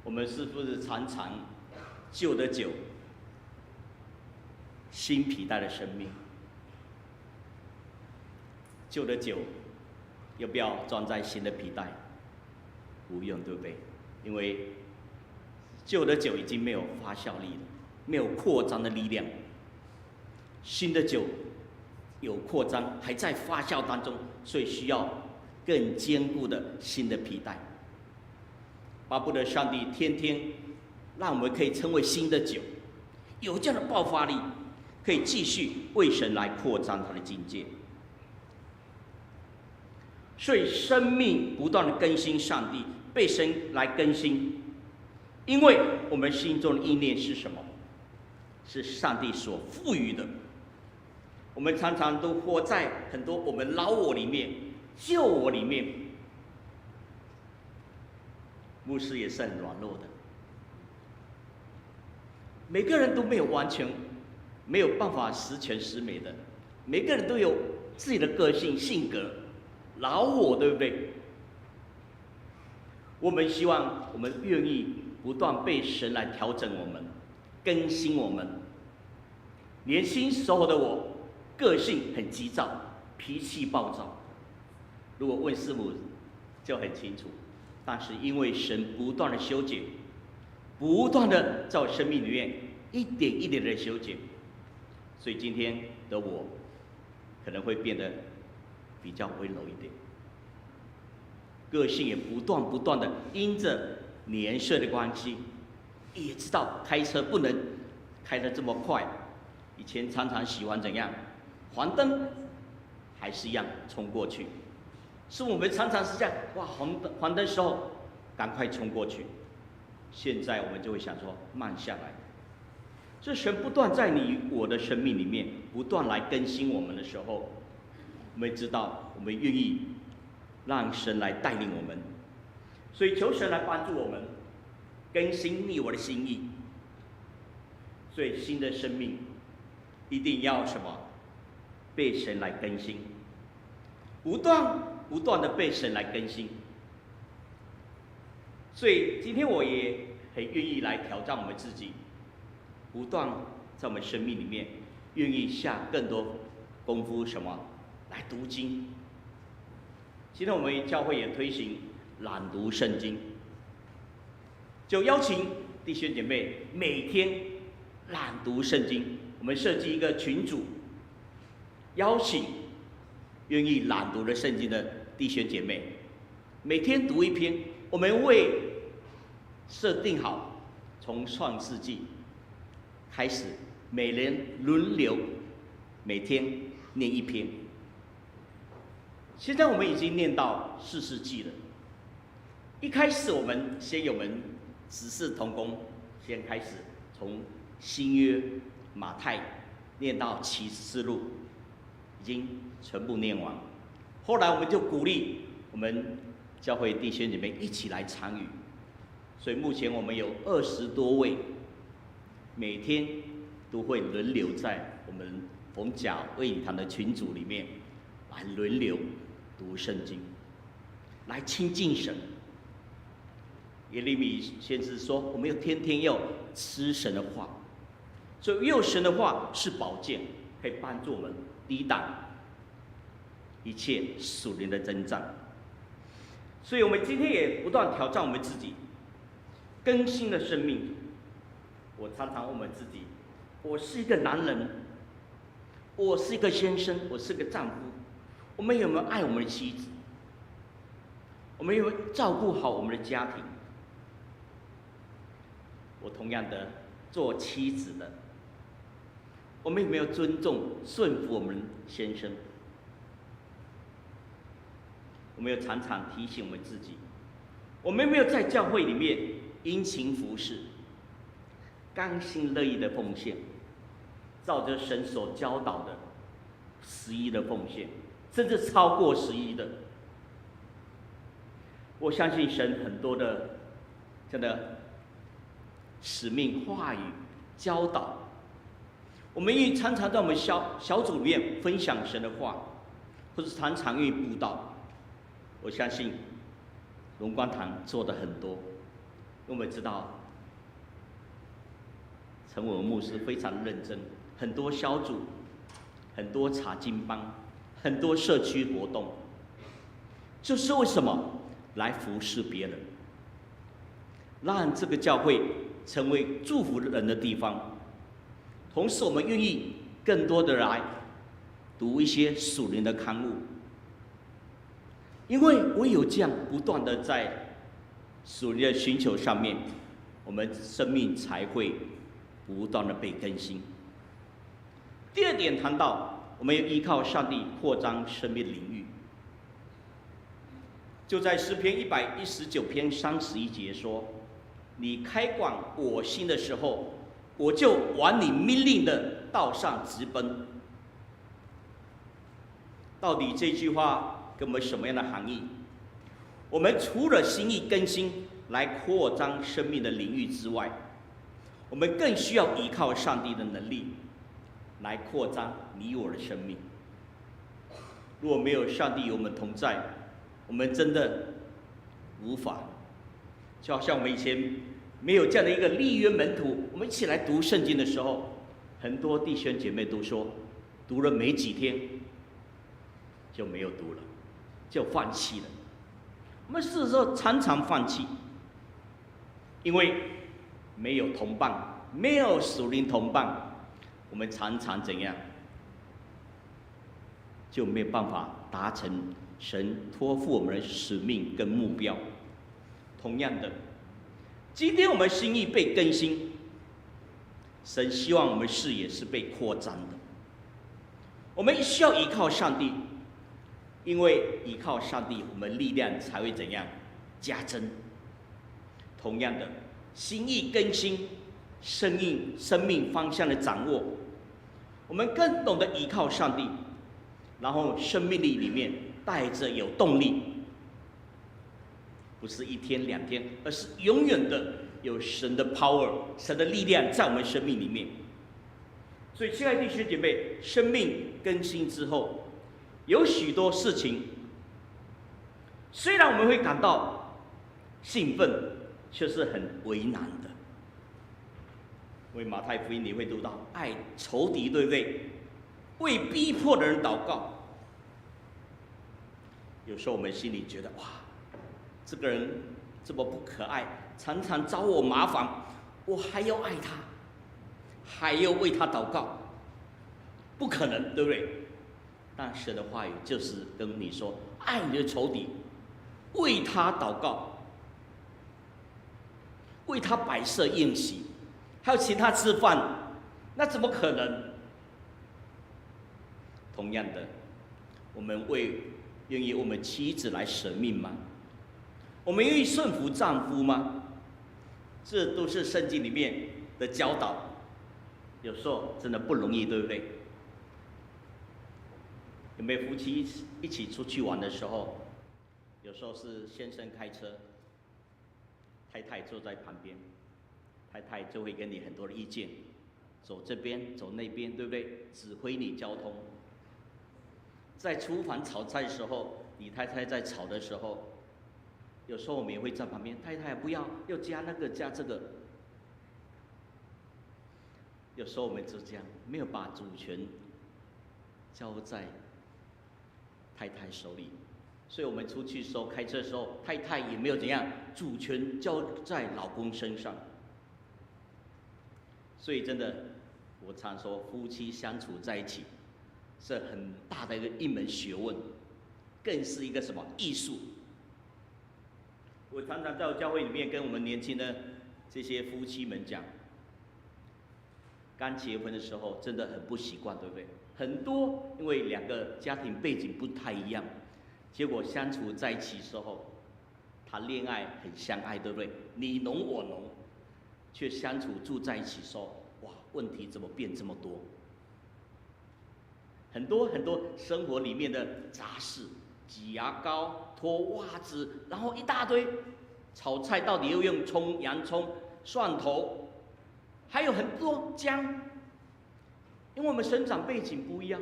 我们是不是常常旧的酒，新皮带的生命？旧的酒要不要装在新的皮带？不用，对不对？因为旧的酒已经没有发酵力了，没有扩张的力量。新的酒有扩张，还在发酵当中，所以需要更坚固的新的皮带。巴不得上帝天天让我们可以成为新的酒，有这样的爆发力，可以继续为神来扩张他的境界。所以生命不断的更新，上帝被神来更新，因为我们心中的意念是什么？是上帝所赋予的。我们常常都活在很多我们老我里面、旧我里面。牧师也是很软弱的，每个人都没有完全没有办法十全十美的，每个人都有自己的个性、性格。老我，对不对？我们希望我们愿意不断被神来调整我们、更新我们。年轻时候的我，个性很急躁，脾气暴躁。如果问师母，就很清楚。但是因为神不断的修剪，不断的在我生命里面一点一点的修剪，所以今天的我可能会变得比较温柔一点，个性也不断的因着年岁的关系，也知道开车不能开得这么快。以前常常喜欢怎样，黄灯还是一样冲过去，是我们常常是这样，哇，黄灯时候赶快冲过去。现在我们就会想说慢下来。这神不断在你我的生命里面不断来更新我们的时候，我们知道我们愿意让神来带领我们，所以求神来帮助我们更新你我的心意。所以新的生命一定要什么？被神来更新，不断的被神来更新。所以今天我也很愿意来挑战我们自己，不断在我们生命里面愿意下更多功夫，什么？来读经。今天我们教会也推行朗读圣经，就邀请弟兄姐妹每天朗读圣经。我们设计一个群组，邀请愿意朗读的圣经的弟兄姐妹，每天读一篇。我们会设定好，从创世纪开始，每人轮流每天念一篇。现在我们已经念到4世纪了。一开始我们先有们执事同工先开始，从新约马太念到启示录，已经全部念完。后来我们就鼓励我们教会弟兄姐妹一起来参与，所以目前我们有20多位，每天都会轮流在我们逢甲卫理堂的群组里面来轮流读圣经，来亲近神。耶利米先知说，我们要天天要吃神的话，所以有神的话是宝剑，可以帮助我们抵挡一切属灵的征战。所以我们今天也不断挑战我们自己，更新的生命。我常常问我们自己，我是一个男人，我是一个先生，我是个丈夫，我们有没有爱我们的妻子？我们有没有照顾好我们的家庭？我同样的做妻子的，我们有没有尊重顺服我们先生？我们要常常提醒我们自己，我们有没有在教会里面殷勤服侍，甘心乐意的奉献，照着神所教导的11的奉献，甚至超过11的。我相信神很多的真的使命话语教导，我们愿意常常在我们小组里面分享神的话，或者常常愿意布道。我相信荣光堂做的很多，因为我们知道陈伟文牧师非常认真，很多小组，很多查经班，很多社区活动，这是为什么？来服侍别人，让这个教会成为祝福人的地方。同时，我们愿意更多的来读一些属灵的刊物，因为唯有这样不断的在属灵的寻求上面，我们生命才会不断的被更新。第二点谈到，我们要依靠上帝扩张生命的领域。就在诗篇119篇31节说：“你开广我心的时候，我就往你命令的道上直奔。”到底这句话给我们什么样的含义？我们除了心意更新来扩张生命的领域之外，我们更需要依靠上帝的能力来扩张你我的生命。如果没有上帝与我们同在，我们真的无法。就好像我们以前没有这样的一个立约门徒，我们一起来读圣经的时候，很多弟兄姐妹都说，读了没几天就没有读了，就放弃了。我们事实上常常放弃，因为没有同伴，没有属灵同伴，我们常常怎样，就没有办法达成神托付我们的使命跟目标。同样的，今天我们心意被更新，神希望我们视野是被扩张的。我们需要依靠上帝，因为依靠上帝，我们力量才会怎样加增。同样的，心意更新，生命方向的掌握，我们更懂得依靠上帝，然后生命力里面带着有动力，不是1天2天，而是永远的有神的 power， 神的力量在我们生命里面。所以，亲爱的弟兄姐妹，生命更新之后，有许多事情，虽然我们会感到兴奋，却是很为难的。为马太福音你会读到爱仇敌，对不对？为逼迫的人祷告。有时候我们心里觉得，哇，这个人这么不可爱，常常找我麻烦，我还要爱他，还要为他祷告，不可能，对不对？但神的话语就是跟你说，爱你的仇敌，为他祷告，为他摆设宴席，还要请他吃饭，那怎么可能？同样的，我们愿意我们妻子来舍命吗？我们愿意顺服丈夫吗？这都是圣经里面的教导，有时候真的不容易，对不对？有没有夫妻一起出去玩的时候，有时候是先生开车，太太坐在旁边，太太就会给你很多的意见，走这边走那边，对不对？指挥你交通。在厨房炒菜的时候，你太太在吵的时候，有时候我们也会在旁边，太太不要加那个加这个。有时候我们就这样，没有把主权交在太太手里，所以我们出去的时候开车的时候，太太也没有怎样，主权交在老公身上。所以真的，我常说夫妻相处在一起是很大的一门学问，更是一个什么艺术。我常常在我教会里面跟我们年轻的这些夫妻们讲，刚结婚的时候真的很不习惯，对不对？很多因为两个家庭背景不太一样，结果相处在一起的时候，谈恋爱很相爱，对不对？你侬我侬，却相处住在一起的时候，哇，问题怎么变这么多？很多生活里面的杂事，挤牙膏、脱袜子，然后一大堆。炒菜到底又用葱、洋葱、蒜头，还有很多姜，因为我们生长背景不一样。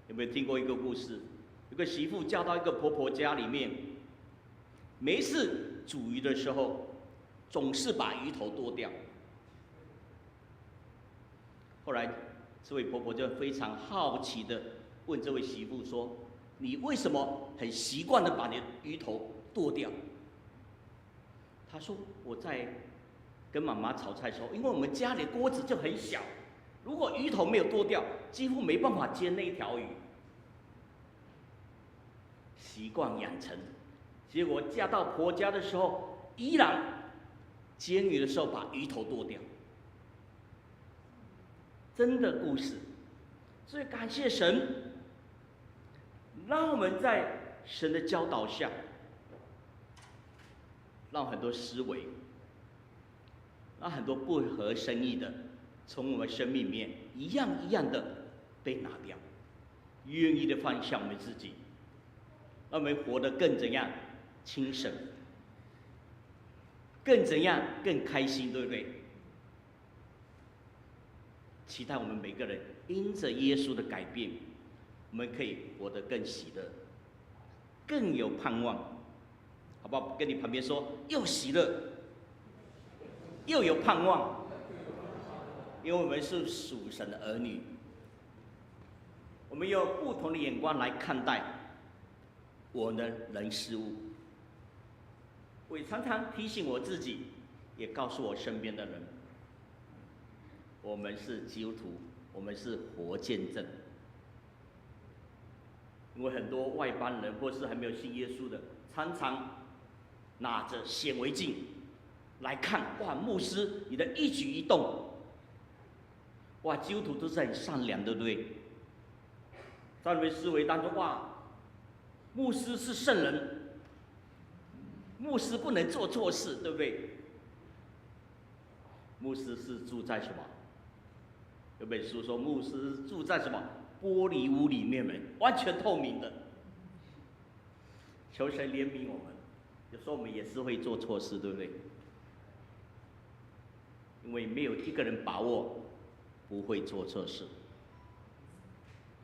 有没有听过一个故事？有个媳妇嫁到一个婆婆家里面，没事煮鱼的时候，总是把鱼头剁掉。后来这位婆婆就非常好奇的问这位媳妇说：“你为什么很习惯的把你的鱼头剁掉？”她说：“我在跟妈妈炒菜的时候，因为我们家里的锅子就很小，如果鱼头没有剁掉，几乎没办法煎那一条鱼。习惯养成，结果嫁到婆家的时候，依然煎鱼的时候把鱼头剁掉。”真的故事，所以感谢神，让我们在神的教导下，让很多思维，让很多不合神意的，从我们生命里面一样一样的被拿掉，愿意的放下我们自己，让我们活得更怎样轻省，更怎样更开心，对不对？期待我们每个人因着耶稣的改变，我们可以活得更喜乐，更有盼望，好不好？跟你旁边说，又喜乐，又有盼望，因为我们是属神的儿女，我们有不同的眼光来看待我们的人事物。我也常常提醒我自己，也告诉我身边的人，我们是基督徒，我们是活见证。因为很多外邦人或是还没有信耶稣的，常常拿着显微镜来看，哇，牧师你的一举一动，哇，基督徒都是很善良，对不对？在你们思维当中，哇，牧师是圣人，牧师不能做错事，对不对？牧师是住在什么？有本书说，牧师住在什么玻璃屋里面，完全透明的。求神怜悯我们，有时候我们也是会做错事，对不对？因为没有一个人把握不会做错事。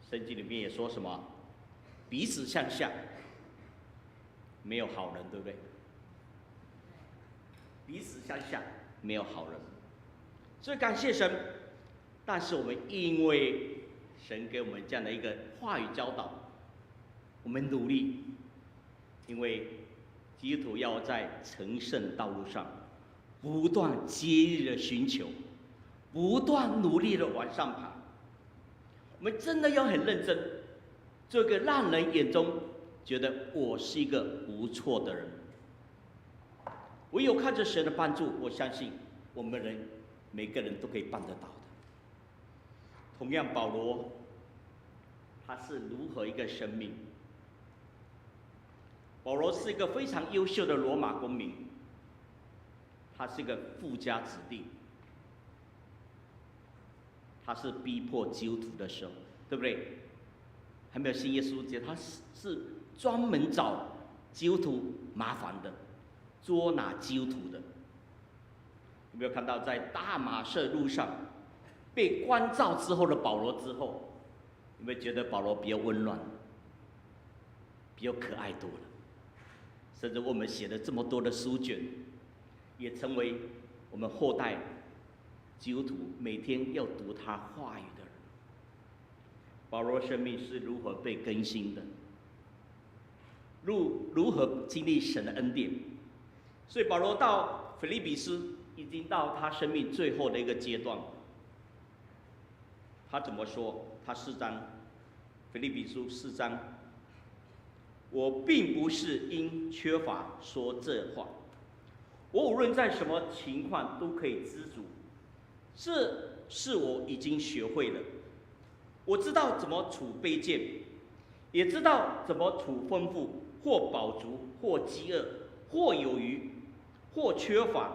圣经里面也说什么，彼此相向，没有好人，对不对？彼此相向，没有好人。所以感谢神，但是我们因为神给我们这样的一个话语教导，我们努力，因为基督徒要在成圣道路上不断竭力的寻求，不断努力的往上爬。我们真的要很认真，做一个让人眼中觉得我是一个不错的人。唯有靠着神的帮助，我相信我们人每个人都可以办得到的。同样，保罗他是如何一个生命？保罗是一个非常优秀的罗马公民，他是一个富家子弟，他是逼迫基督徒的时候，对不对？还没有信耶稣之前，他是专门找基督徒麻烦的，捉拿基督徒的。有没有看到在大马色路上被关照之后的保罗之后，有没有觉得保罗比较温暖？比我可爱多了。甚至我们写了这么多的书卷，也成为我们后代基督徒每天要读他话语的人。保罗生命是如何被更新的，如何经历神的恩典。所以保罗到腓立比书已经到他生命最后的一个阶段。他怎么说？他4章，腓立比书4章，我并不是因缺乏说这话，我无论在什么情况都可以知足，这是我已经学会了。我知道怎么处卑贱，也知道怎么处丰富，或饱足，或饥饿，或有余，或缺乏。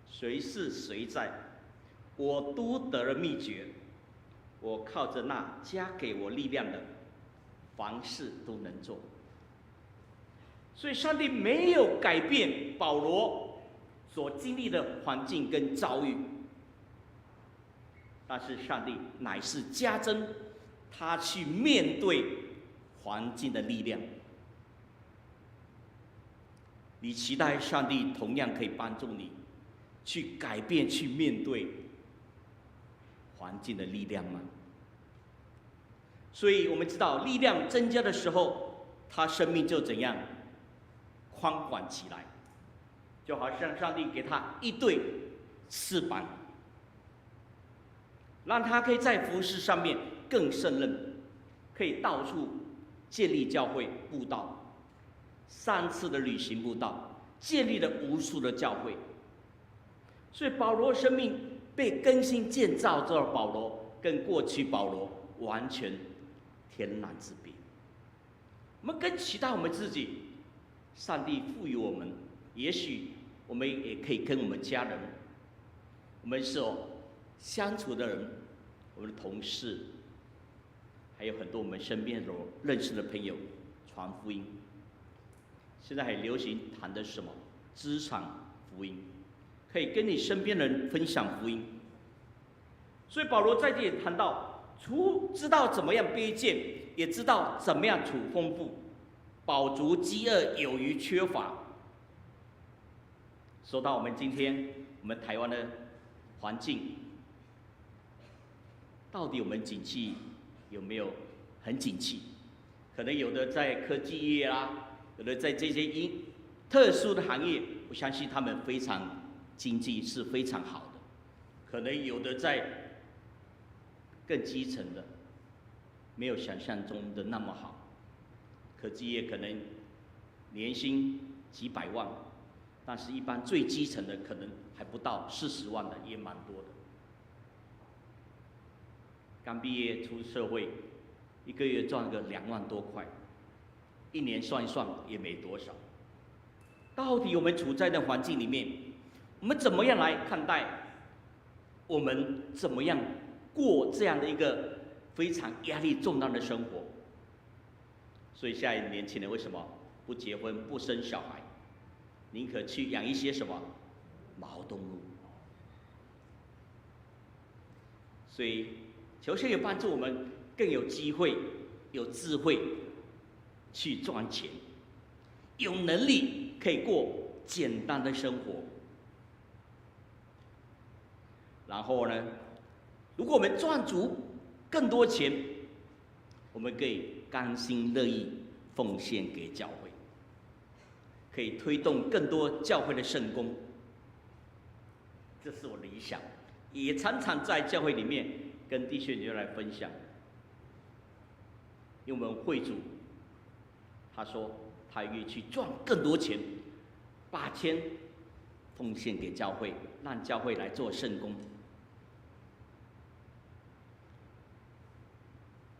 谁是谁在，我都得了秘诀。我靠着那加给我力量的，凡事都能做。所以上帝没有改变保罗所经历的环境跟遭遇，但是上帝乃是加增他去面对环境的力量。你期待上帝同样可以帮助你去改变、去面对环境的力量吗？所以我们知道，力量增加的时候，他生命就怎样宽广起来，就好像上帝给他一对翅膀，让他可以在服事上面更胜任，可以到处建立教会布道。3次的旅行布道，建立了无数的教会。所以保罗生命被更新建造之后，保罗跟过去保罗完全天壤之别。我们更期待我们自己，上帝赋予我们，也许我们也可以跟我们家人，我们所相处的人，我们的同事，还有很多我们身边所认识的朋友传福音。现在很流行谈的是什么？职场福音，可以跟你身边的人分享福音。所以保罗在这里谈到，知道怎么样卑贱，也知道怎么样处丰富，饱足、饥饿、有余、缺乏。说到我们今天我们台湾的环境，到底我们景气有没有很景气？可能有的在科技业啦，有的在这些特殊的行业，我相信他们非常经济是非常好的。可能有的在更基层的，没有想象中的那么好。科技业可能年薪几百万，但是一般最基层的可能还不到40万的，也蛮多的。刚毕业出社会，一个月赚个2万多块，一年算一算也没多少。到底我们处在的环境里面，我们怎么样来看待？我们怎么样过这样的一个非常压力重大的生活？所以现在年轻人为什么不结婚、不生小孩，宁可去养一些什么毛动物？所以求神也帮助我们更有机会、有智慧去赚钱，有能力可以过简单的生活。然后呢，如果我们赚足更多钱，我们可以甘心乐意奉献给教会，可以推动更多教会的圣工。这是我的理想，也常常在教会里面跟弟兄姐妹来分享。因为我们会主，他说他愿意去赚更多钱，把钱奉献给教会，让教会来做圣工。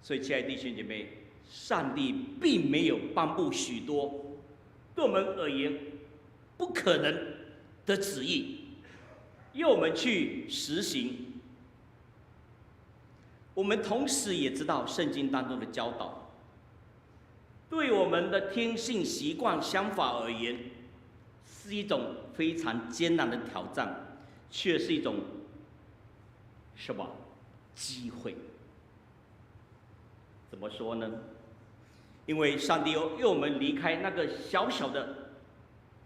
所以，亲爱的弟兄姐妹，上帝并没有颁布许多对我们而言不可能的旨意，要我们去实行。我们同时也知道圣经当中的教导，对我们的天性、习惯、想法而言，是一种非常艰难的挑战，却是一种什么机会？怎么说呢？因为上帝要我们离开那个小小的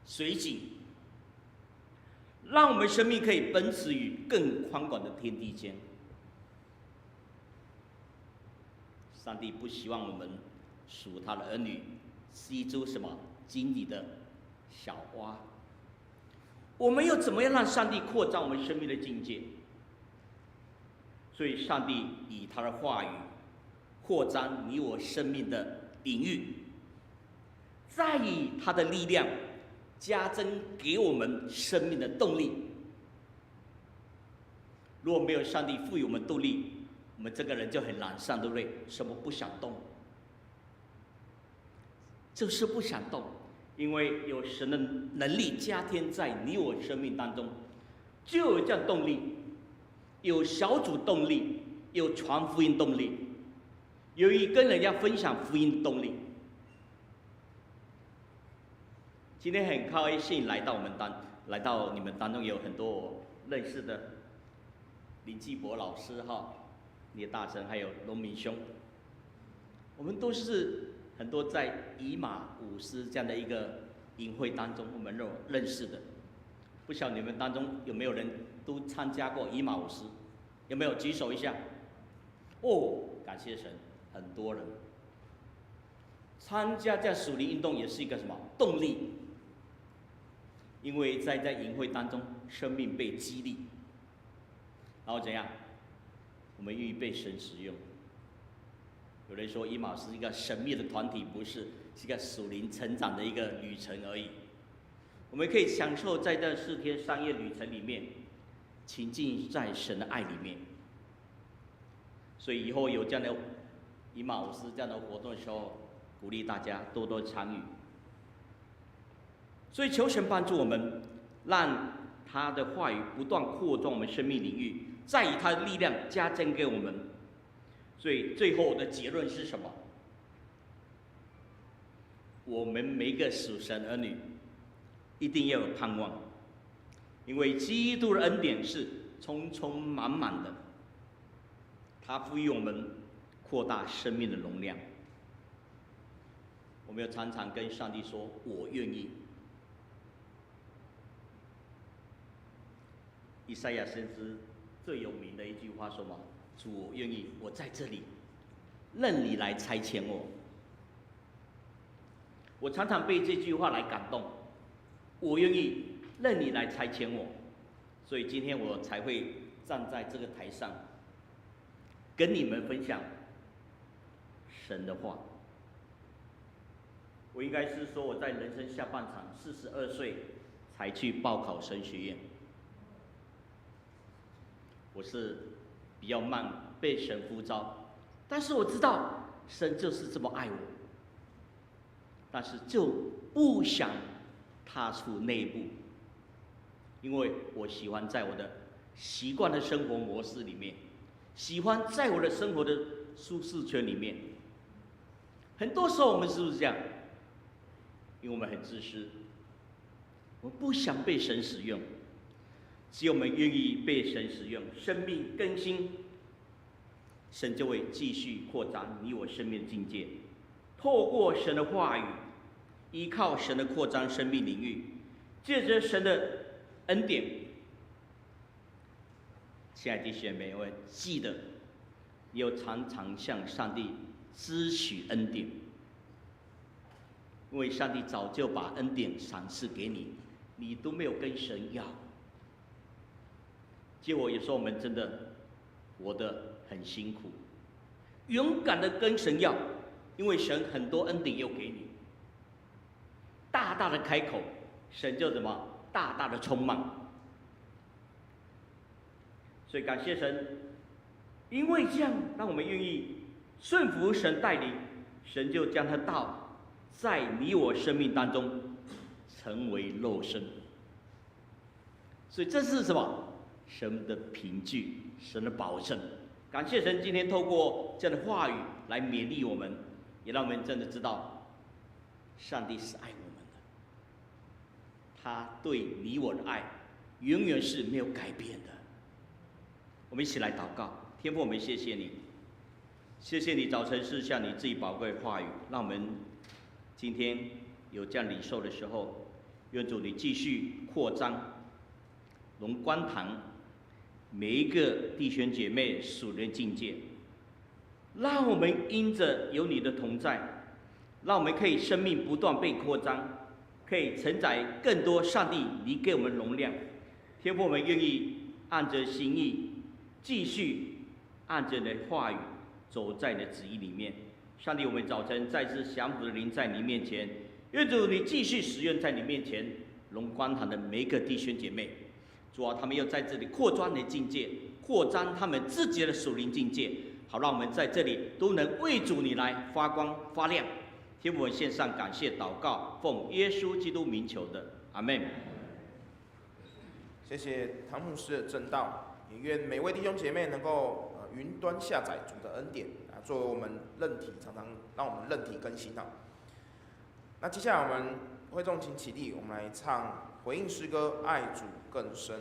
水井，让我们生命可以奔驰于更宽广的天地间。上帝不希望我们属他的儿女是一株什么井底的小蛙。我们又怎么样让上帝扩张我们生命的境界？所以，上帝以他的话语扩张你我生命的领域，再以他的力量加增给我们生命的动力。如果没有上帝赋予我们动力，我们这个人就很懒散，对不对？什么不想动，就是不想动，因为有神的能力加添在你我生命当中，就有这样动力，有小组动力，有传福音动力，有跟人家分享福音动力。今天很高兴来到你们当中，有很多我认识的林继博老师哈。聂大神还有龙明兄，我们都是很多在以马舞狮这样的一个营会当中，我们认识的。不晓得你们当中有没有人都参加过以马舞狮？有没有举手一下？哦，感谢神，很多人参加这样属灵运动也是一个什么动力？因为在营会当中，生命被激励，然后怎样？我们愿意被神使用。有人说，以马是一个神秘的团体，不是，是一个属灵成长的一个旅程而已。我们可以享受在这4天3夜旅程里面，沉浸在神的爱里面。所以以后有这样的以马舞狮这样的活动的时候，鼓励大家多多参与。所以求神帮助我们，让他的话语不断扩张我们生命领域。再以他的力量加增给我们，所以最后的结论是什么？我们每一个属神儿女一定要有盼望，因为基督的恩典是充充满满的，他赋予我们扩大生命的容量。我们要常常跟上帝说：“我愿意。”以赛亚先知最有名的一句话说嘛：“主，我愿意，我在这里，任你来差遣我。”我常常被这句话来感动。我愿意，任你来差遣我。所以今天我才会站在这个台上，跟你们分享神的话。我应该是说我在人生下半场42岁才去报考神学院。我是比较慢被神呼召，但是我知道神就是这么爱我，但是就不想踏出那一步，因为我喜欢在我的习惯的生活模式里面，喜欢在我的生活的舒适圈里面。很多时候我们是不是这样？因为我们很自私，我们不想被神使用。只有我们愿意被神使用，生命更新，神就会继续扩张你我生命的境界。透过神的话语，依靠神的扩张生命领域，借着神的恩典。亲爱的弟兄姐妹们，记得你要常常向上帝支取恩典，因为上帝早就把恩典赏赐给你，你都没有跟神要。结果有时候我们真的活得很辛苦，勇敢的跟神要，因为神很多恩典又给你，大大的开口，神就怎么大大的充满。所以感谢神，因为这样让我们愿意顺服神带领，神就将他道在你我生命当中成为肉身。所以这是什么？神的凭据，神的保证。感谢神今天透过这样的话语来勉励我们，也让我们真的知道上帝是爱我们的，他对你我的爱永远是没有改变的。我们一起来祷告。天父，我们谢谢你，谢谢你早晨赐下你自己宝贵的话语，让我们今天有这样领受的时候，愿主你继续扩张龙观堂每一个弟兄姐妹属灵境界，让我们因着有你的同在，让我们可以生命不断被扩张，可以承载更多上帝你给我们容量。天父，我们愿意按着心意，继续按着你的话语走在你的旨意里面。上帝，我们早晨再次降服的灵在你面前，愿主你继续使用在你面前龙观堂的每一个弟兄姐妹。主啊，他们要在这里扩张你的境界，扩张他们自己的属灵境界，好让我们在这里都能为主你来发光发亮。天父，我们献上感谢祷告，奉耶稣基督名求的，阿们。谢谢唐牧师的正道，也愿每位弟兄姐妹能够云端下载主的恩典啊，作为我们韧体，常常让我们韧体更新啊。那接下来我们会众请起立，我们来唱回应诗歌《爱主更深》。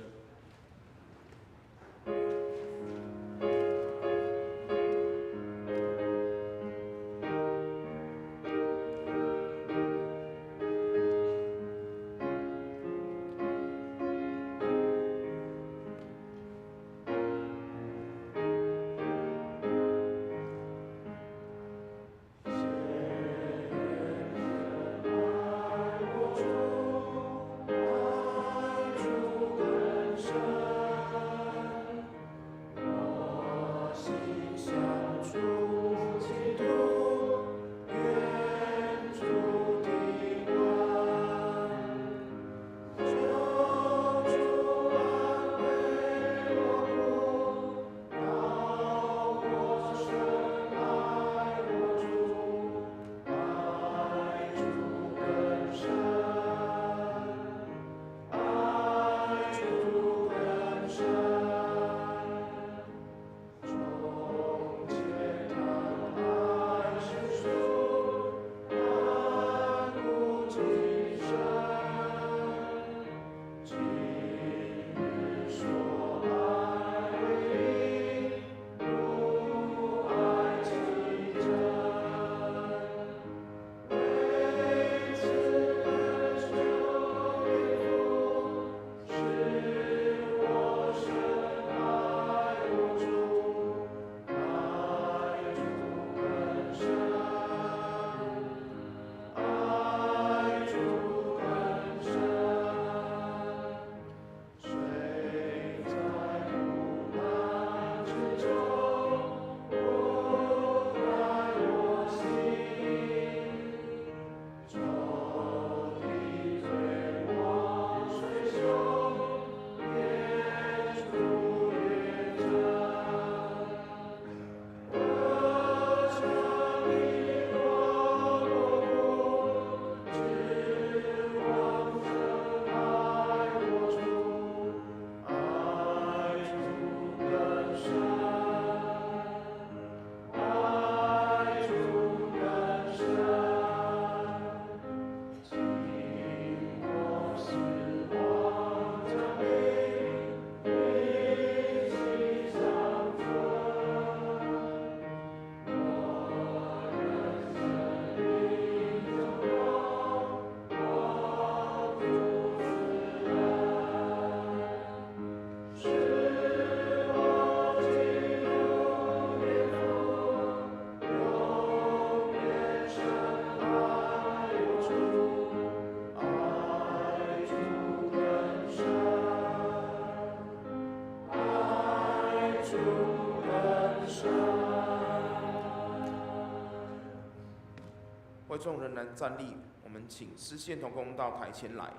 会众仍然站立，我们请司线同工到台前来，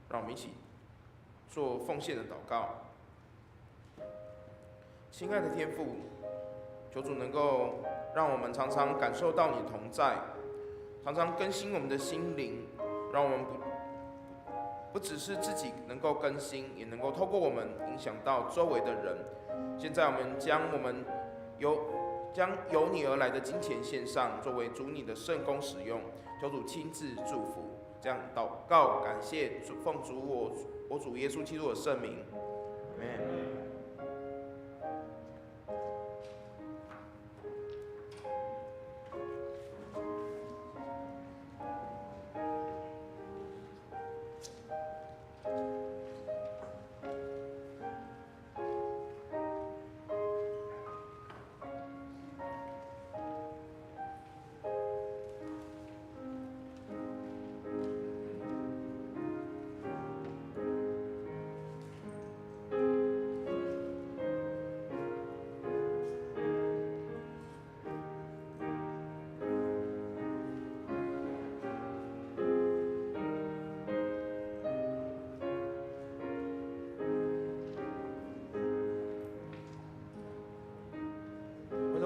让我们一起做奉献的祷告。亲爱的天父，求主能够让我们常常感受到你的同在，常常更新我们的心灵，让我们不只是自己能够更新，也能够透过我们影响到周围的人。现在我们将由你而来的金钱献上，作为主你的圣工使用，求主亲自祝福。这样祷告，感谢奉主我主耶稣基督的圣名，阿们。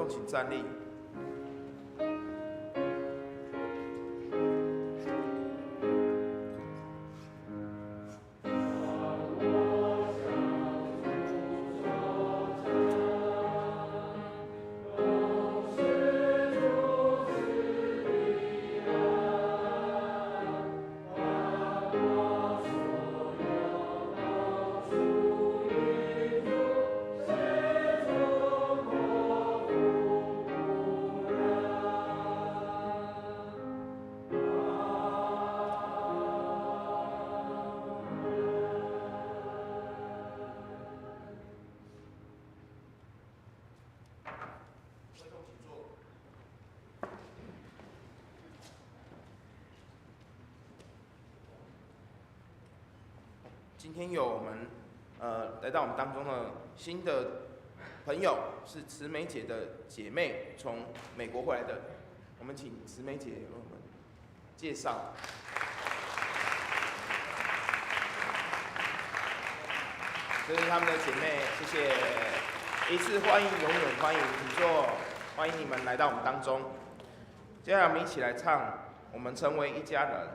众请站立。今天有我们来到我们当中的新的朋友，是慈美姐的姐妹，从美国回来的。我们请慈美姐为我们介绍。这是他们的姐妹，谢谢。一次欢迎，永远欢迎，请坐，欢迎你们来到我们当中。接下来我们一起来唱《我们成为一家人》。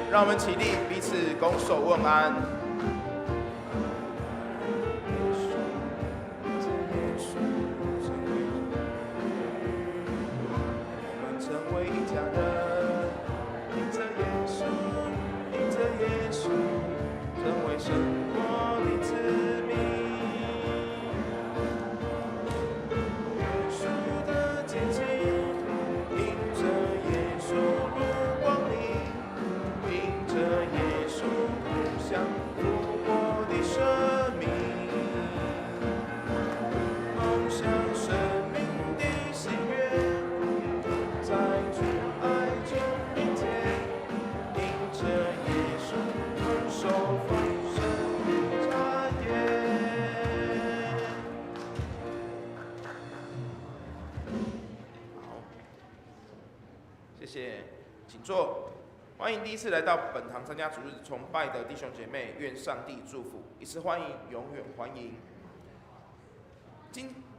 让我们起立，彼此拱手问安。我们成为一家人，因着耶稣，因着耶稣，成为神国的子民。耶稣的接近，因着耶稣入光里。因着耶稣共享复活的生命，梦想生命的喜悦，在主爱中遇见，因着耶稣同手丰盛的产业。好，谢谢，请坐。欢迎第一次来到本堂参加主日崇拜的弟兄姐妹，愿上帝祝福，一次欢迎，永远欢迎。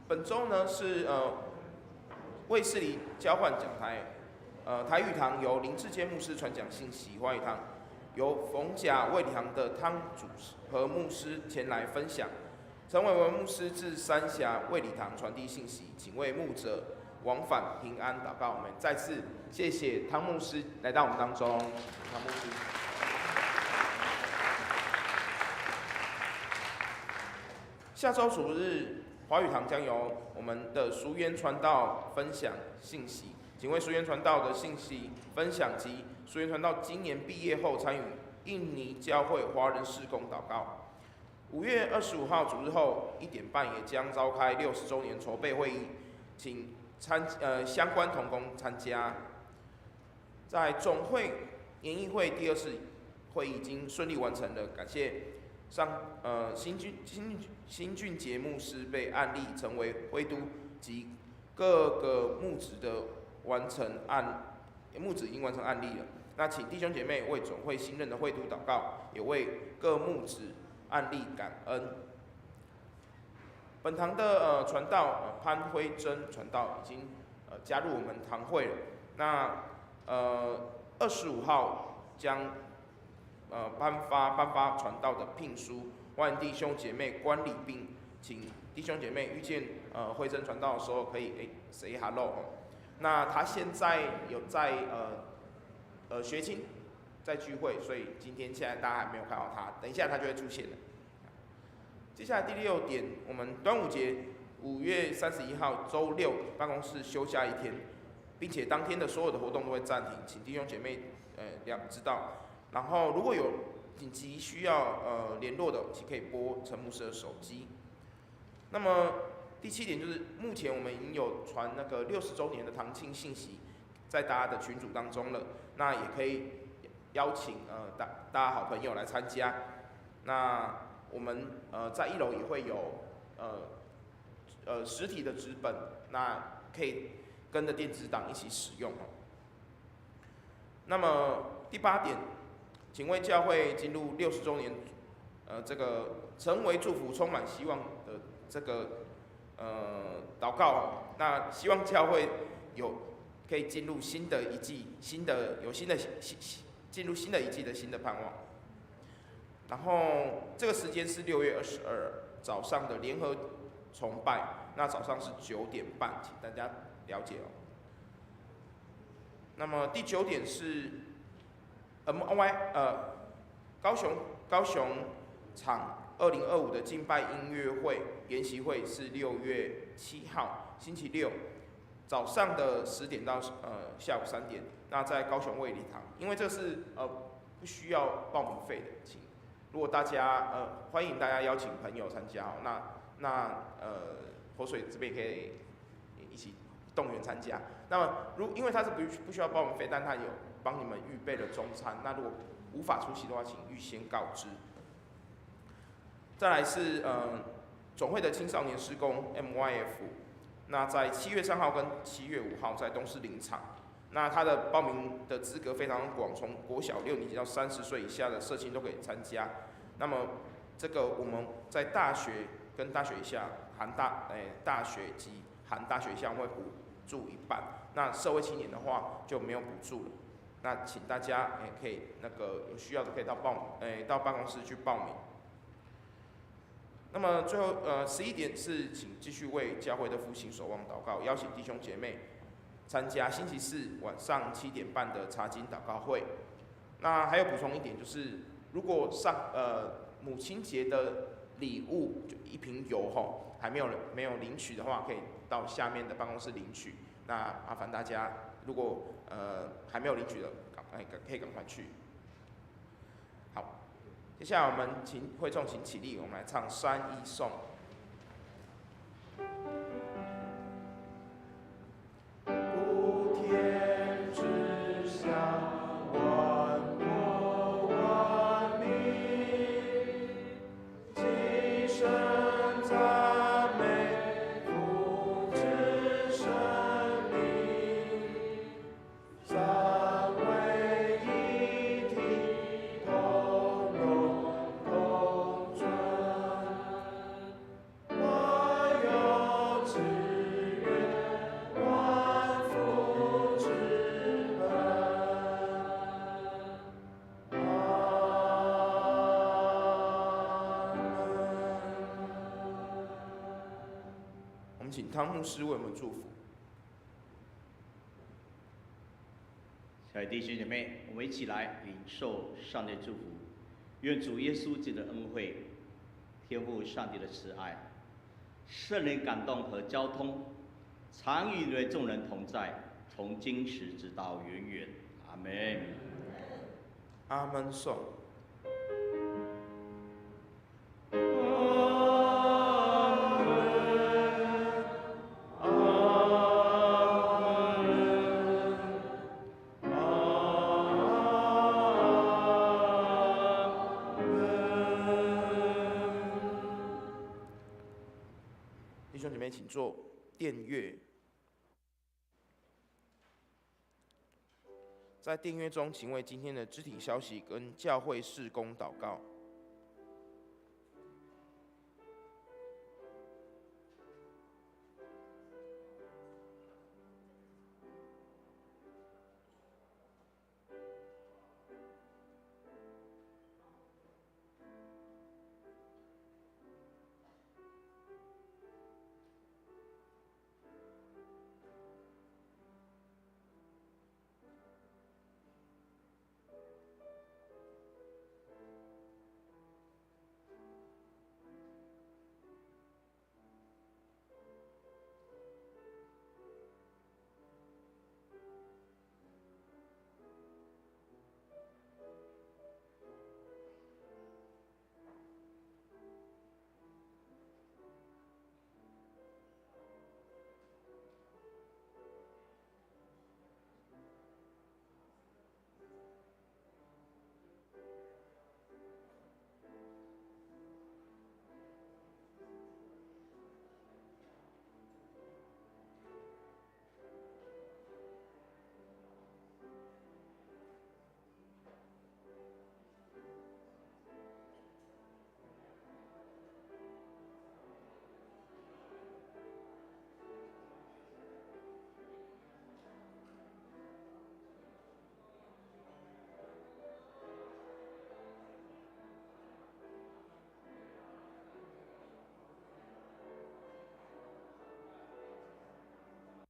本周呢是卫视里交换讲台，台语堂由林志坚牧师传讲信息，华语堂由逢甲卫理堂的汤主和牧师前来分享。陈伟文牧师至三峡卫理堂传递信息，请为牧者往返平安祷告。我们再次谢谢汤牧师来到我们当中，汤牧师。下周主日，华语堂将由我们的淑渊传道分享信息，请为淑渊传道的信息分享及淑渊传道今年毕业后参与印尼教会华人事工祷告。5月25号主日后1点半也将召开60周年筹备会议，请相关同工参加。在总会研议会第2次会议已经顺利完成了，感谢新俊杰牧师被案例成为会督及各个牧职的牧职已经完成案例了。那请弟兄姐妹为总会新任的会督祷告，也为各牧职案例感恩。本堂的传道潘辉珍传道已经加入我们堂会了。那25号将颁发传道的聘书，欢迎弟兄姐妹观礼，并请弟兄姐妹遇见辉珍传道的时候可以say hello。那他现在有在学青在聚会，所以今天现在大家还没有看到他，等一下他就会出现了。接下来第6点，我们端午节5月31号周六办公室休假1天，并且当天的所有的活动都会暂停，请弟兄姐妹知道。然后如果有紧急需要联络的，请可以拨陈牧师的手机。那么第7点就是，目前我们已经有传那个60周年的堂庆信息在大家的群组当中了，那也可以邀请大家好朋友来参加。那我们在1楼也会有实体的纸本，那可以跟着电子档一起使用哦。那么第8点，请为教会进入60周年，这个成为祝福、充满希望的这个祷告哦。那希望教会可以进入新的一季，进入新的一季的新的盼望。然后这个时间是6月22早上的联合崇拜，那早上是9点半，请大家了解哦。那么第9点是高雄场2025的敬拜音乐会研习会是6月7号星期六早上的10点到下午3点，那在高雄卫理堂，因为这是不需要报名费的，如果大家欢迎大家邀请朋友参加哦，那活水这边可以一起动员参加。那么因为它是不需要报名费，但它有帮你们预备了中餐。那如果无法出席的话，请预先告知。再来是总会的青少年施工 MYF， 那在7月3号跟7月5号在东势林场。那他的报名的资格非常广，从国小6年级到30岁以下的社青都可以参加。那么这个我们在大学跟大学以下大学及含大学以下会补助1半，那社会青年的话就没有补助了。那请大家可以有需要的可以到办公室去报名。那么最后11点是请继续为教会的复兴守望祷告，邀请弟兄姐妹参加星期4晚上7点半的查经祷告会。那还有补充一点，就是如果母亲节的礼物就1瓶油还没有领取的话，可以到下面的办公室领取。那麻烦大家，如果还没有领取的，可以赶快去。好，接下来我们请会众请起立，我们来唱3一颂。请汤牧师为我们祝福。亲爱的弟兄姐妹，我们一起来领受上帝祝福。愿主耶稣基督的恩惠、天父上帝的慈爱、圣灵感动和交通，常与你们众人同在，从今时直到永远。阿门。阿门颂。弟兄姐妹，请坐，殿乐。在殿乐中，请为今天的肢体消息跟教会事工祷告。